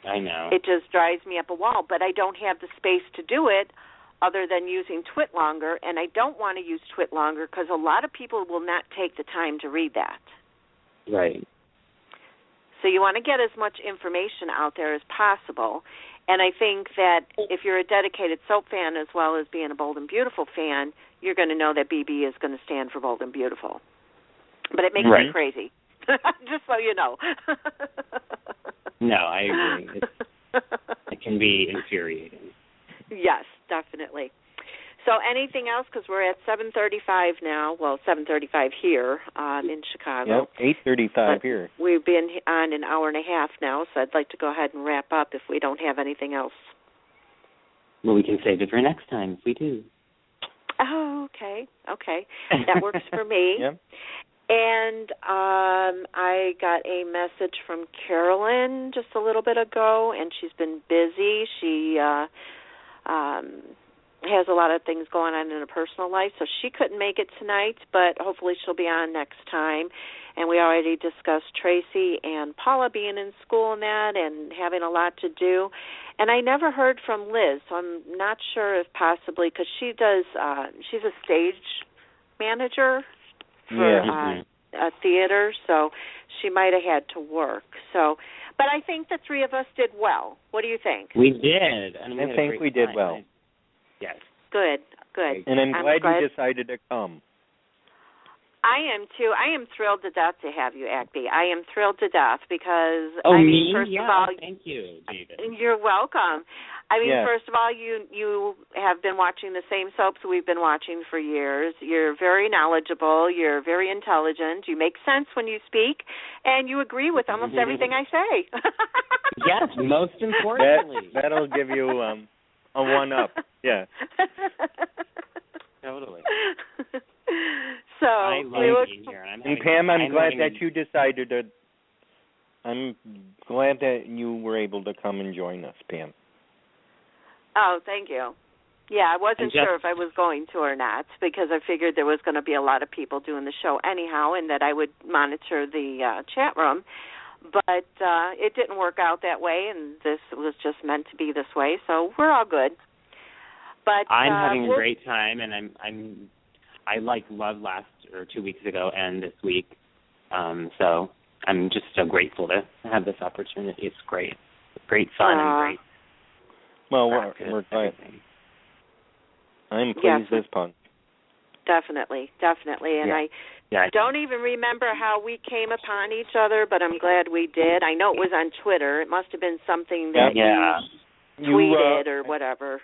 I know. It just drives me up a wall, but I don't have the space to do it other than using TwitLonger, and I don't want to use TwitLonger because a lot of people will not take the time to read that. Right. So you want to get as much information out there as possible, and I think that if you're a dedicated soap fan as well as being a Bold and Beautiful fan, you're going to know that BB is going to stand for Bold and Beautiful. But it makes me crazy, just so you know. No, I agree. It can be infuriating. Yes, definitely. So anything else? Because we're at 7:35 now. Well, 7:35 here in Chicago. Yep, 8:35 here. We've been on an hour and a half now, so I'd like to go ahead and wrap up if we don't have anything else. Well, we can save it for next time if we do. Oh, okay. That works for me. Yep. And I got a message from CAROLYN just a little bit ago, and she's been busy. She has a lot of things going on in her personal life, so she couldn't make it tonight, but hopefully she'll be on next time. And we already discussed Tracy and Paula being in school and that and having a lot to do. And I never heard from Liz, so I'm not sure if possibly, because she does, she's a stage manager for a theater, so she might have had to work. So, but I think the three of us did well. What do you think? We did. And I think we did well. Yes. Good. And I'm glad you decided to come. I am too. I am thrilled to death to have you, AKBI. I am thrilled to death because first of all, thank you, David. You're welcome. First of all, you have been watching the same soaps we've been watching for years. You're very knowledgeable. You're very intelligent. You make sense when you speak, and you agree with almost everything I say. Yes, most importantly. That'll give you a one-up. Yeah. Totally. So I love being here. And Pam, I'm glad that you decided to. I'm glad that you were able to come and join us, Pam. Oh, thank you. Yeah, I wasn't sure if I was going to or not because I figured there was going to be a lot of people doing the show anyhow and that I would monitor the chat room. But it didn't work out that way, and this was just meant to be this way, so we're all good. But I'm having a great time, and I loved last or 2 weeks ago and this week. So I'm just so grateful to have this opportunity. It's great. Great fun and great. Well, we're glad. I'm pleased as punch. Definitely. And I don't even remember how we came upon each other, but I'm glad we did. I know it was on Twitter. It must have been something that you tweeted or whatever.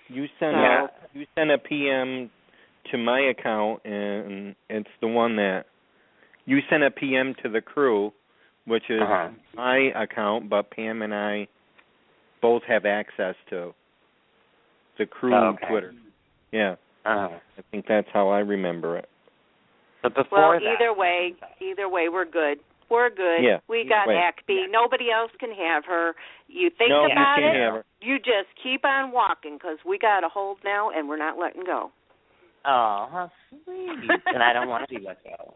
You sent a PM to my account, and it's the one that you sent a PM to the crew, which is my account, but Pam and I both have access to the crew Twitter. Yeah. I think that's how I remember it. But before either way, we're good. We're good. Yeah, we got AKBI. Nobody else can have her. You think about you can't have her. You just keep on walking because we got a hold now and we're not letting go. Oh, how sweet. And I don't want to be let go.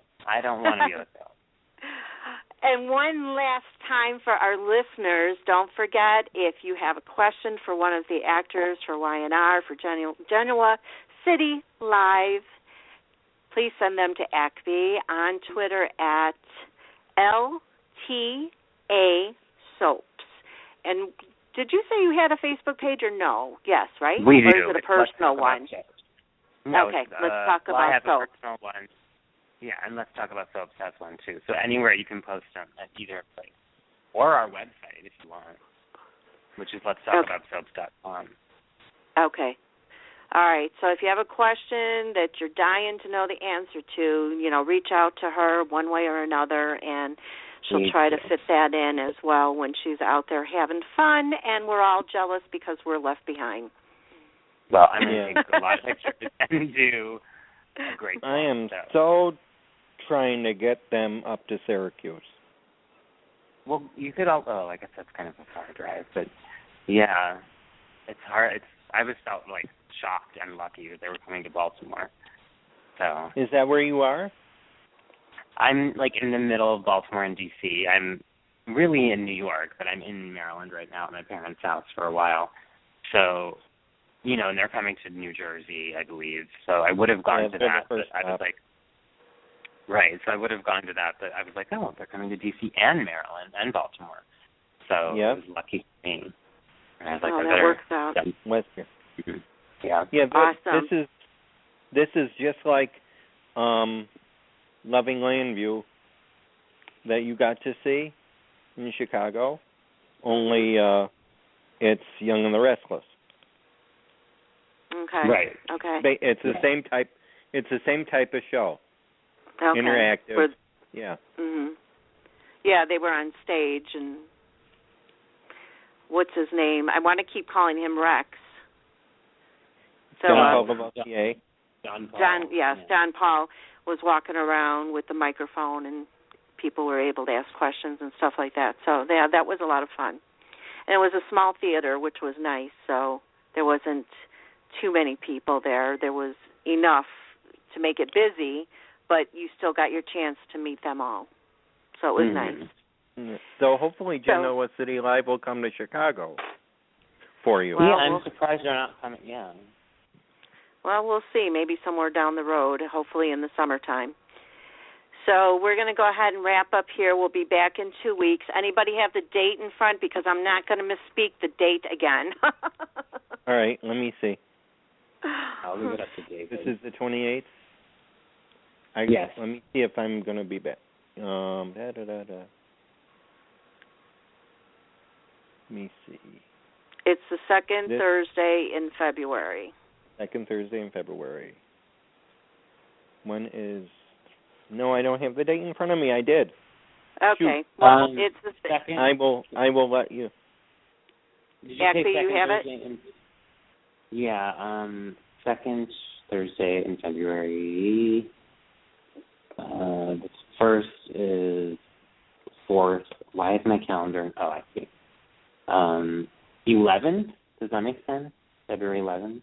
And one last time for our listeners, don't forget, if you have a question for one of the actors for Y&R, for Genoa City Live, please send them to AKBI on Twitter at LTA Soaps. And did you say you had a Facebook page or no? Yes, right? We do. Or is it a personal one? No, okay, let's talk about I have soaps. A personal one. Yeah, and Let's Talk About Soaps has one too. So anywhere you can post them at either place. Or our website if you want, which is letstalkaboutsoaps.com. Okay. All right. So if you have a question that you're dying to know the answer to, reach out to her one way or another, and she'll try to fit that in as well when she's out there having fun, and we're all jealous because we're left behind. Well, I'm going to take a lot of pictures and do a great job. I am so trying to get them up to Syracuse. Well, you could also, I guess that's kind of a far drive, but yeah, it's hard. I was felt like shocked and lucky that they were coming to Baltimore. So is that where you are? I'm like in the middle of Baltimore and D.C. I'm really in New York, but I'm in Maryland right now at my parents' house for a while. So, and they're coming to New Jersey, I believe. So I would have gone to that, but I was like, right. So I would have gone to that, but I was like, oh, they're coming to D.C. and Maryland and Baltimore. So it was lucky for me. And I was like, that works out. Western. Mm-hmm. Yeah. Yeah. Awesome. This is just like Loving Landview that you got to see in Chicago. Only it's Young and the Restless. Okay. Right. Okay. It's the same type. It's the same type of show. Okay. Interactive. Yeah. Mhm. Yeah, they were on stage, and what's his name? I want to keep calling him Rex. So, John Paul was walking around with the microphone, and people were able to ask questions and stuff like that. So, yeah, that was a lot of fun. And it was a small theater, which was nice, so there wasn't too many people there. There was enough to make it busy, but you still got your chance to meet them all. So it was nice. So hopefully Genoa City Live will come to Chicago for you. Well, I'm surprised they're not coming. Yeah. Well, we'll see. Maybe somewhere down the road, hopefully in the summertime. So we're going to go ahead and wrap up here. We'll be back in 2 weeks. Anybody have the date in front? Because I'm not going to misspeak the date again. All right, let me see. I'll leave it up to David. This is the 28th? Yes. Let me see if I'm going to be back. Let me see. It's the second Thursday in February. Second Thursday in February. When is... No, I don't have the date in front of me. I did. Okay. Well, it's the second. I will let you. Actually, you have it? Yeah, second Thursday in February. The first is 4th. Why is my calendar? Oh, I see. 11th? Does that make sense? February 11th?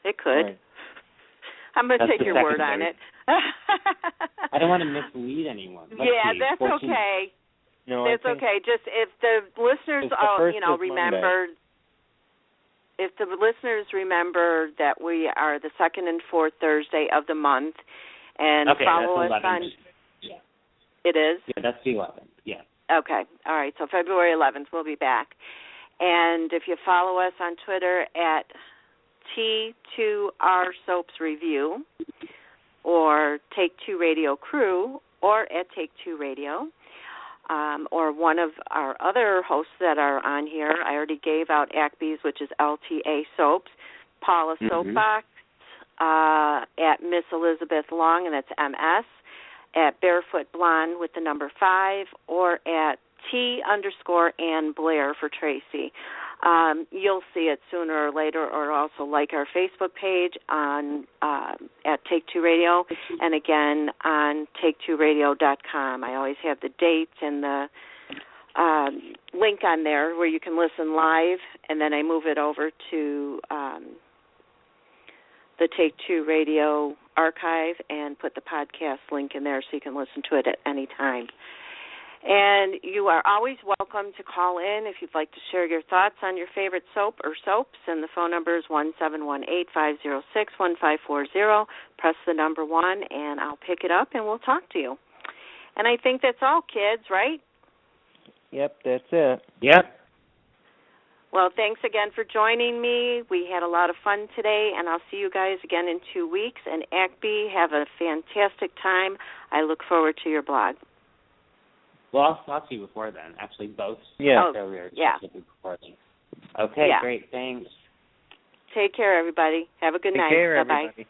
It could. Right. I'm going to take your word on it. I don't want to mislead anyone. Let's see. That's 14th. okay. No, that's okay. Just if the listeners, remember, if the listeners remember that we are the second and fourth Thursday of the month, and follow us on. Yeah. It is? Yeah, that's the 11th. Yeah. Okay. All right. So February 11th, we'll be back. And if you follow us on Twitter at T2R Soaps Review, or Take Two Radio Crew, or at Take Two Radio, or one of our other hosts that are on here. I already gave out AKBI's, which is LTA Soaps, PAULA Soapbox, at Miss Elizabeth Long, and that's MS, at Barefoot Blonde with the number 5, or at T_Ann Blair for Tracy. You'll see it sooner or later, or also like our Facebook page on at Take Two Radio, and again on take2radio.com. I always have the dates and the link on there where you can listen live, and then I move it over to the Take Two Radio archive and put the podcast link in there so you can listen to it at any time. And you are always welcome to call in if you'd like to share your thoughts on your favorite soap or soaps, and the phone number is 1-718-506-1540. Press the number 1, and I'll pick it up, and we'll talk to you. And I think that's all, kids, right? Yep, that's it. Yep. Well, thanks again for joining me. We had a lot of fun today, and I'll see you guys again in 2 weeks. And AKBI, have a fantastic time. I look forward to your blog. Well, I'll talk to you before then. Actually, both. Yeah. So we're before then. Okay, great. Thanks. Take care, everybody. Have a good night. Take care, Bye-bye. everybody.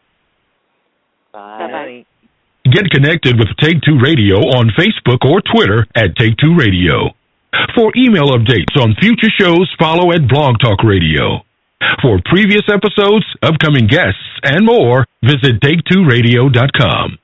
Bye. Bye. Get connected with Take Two Radio on Facebook or Twitter at Take Two Radio. For email updates on future shows, follow at Blog Talk Radio. For previous episodes, upcoming guests, and more, visit take2radio.com.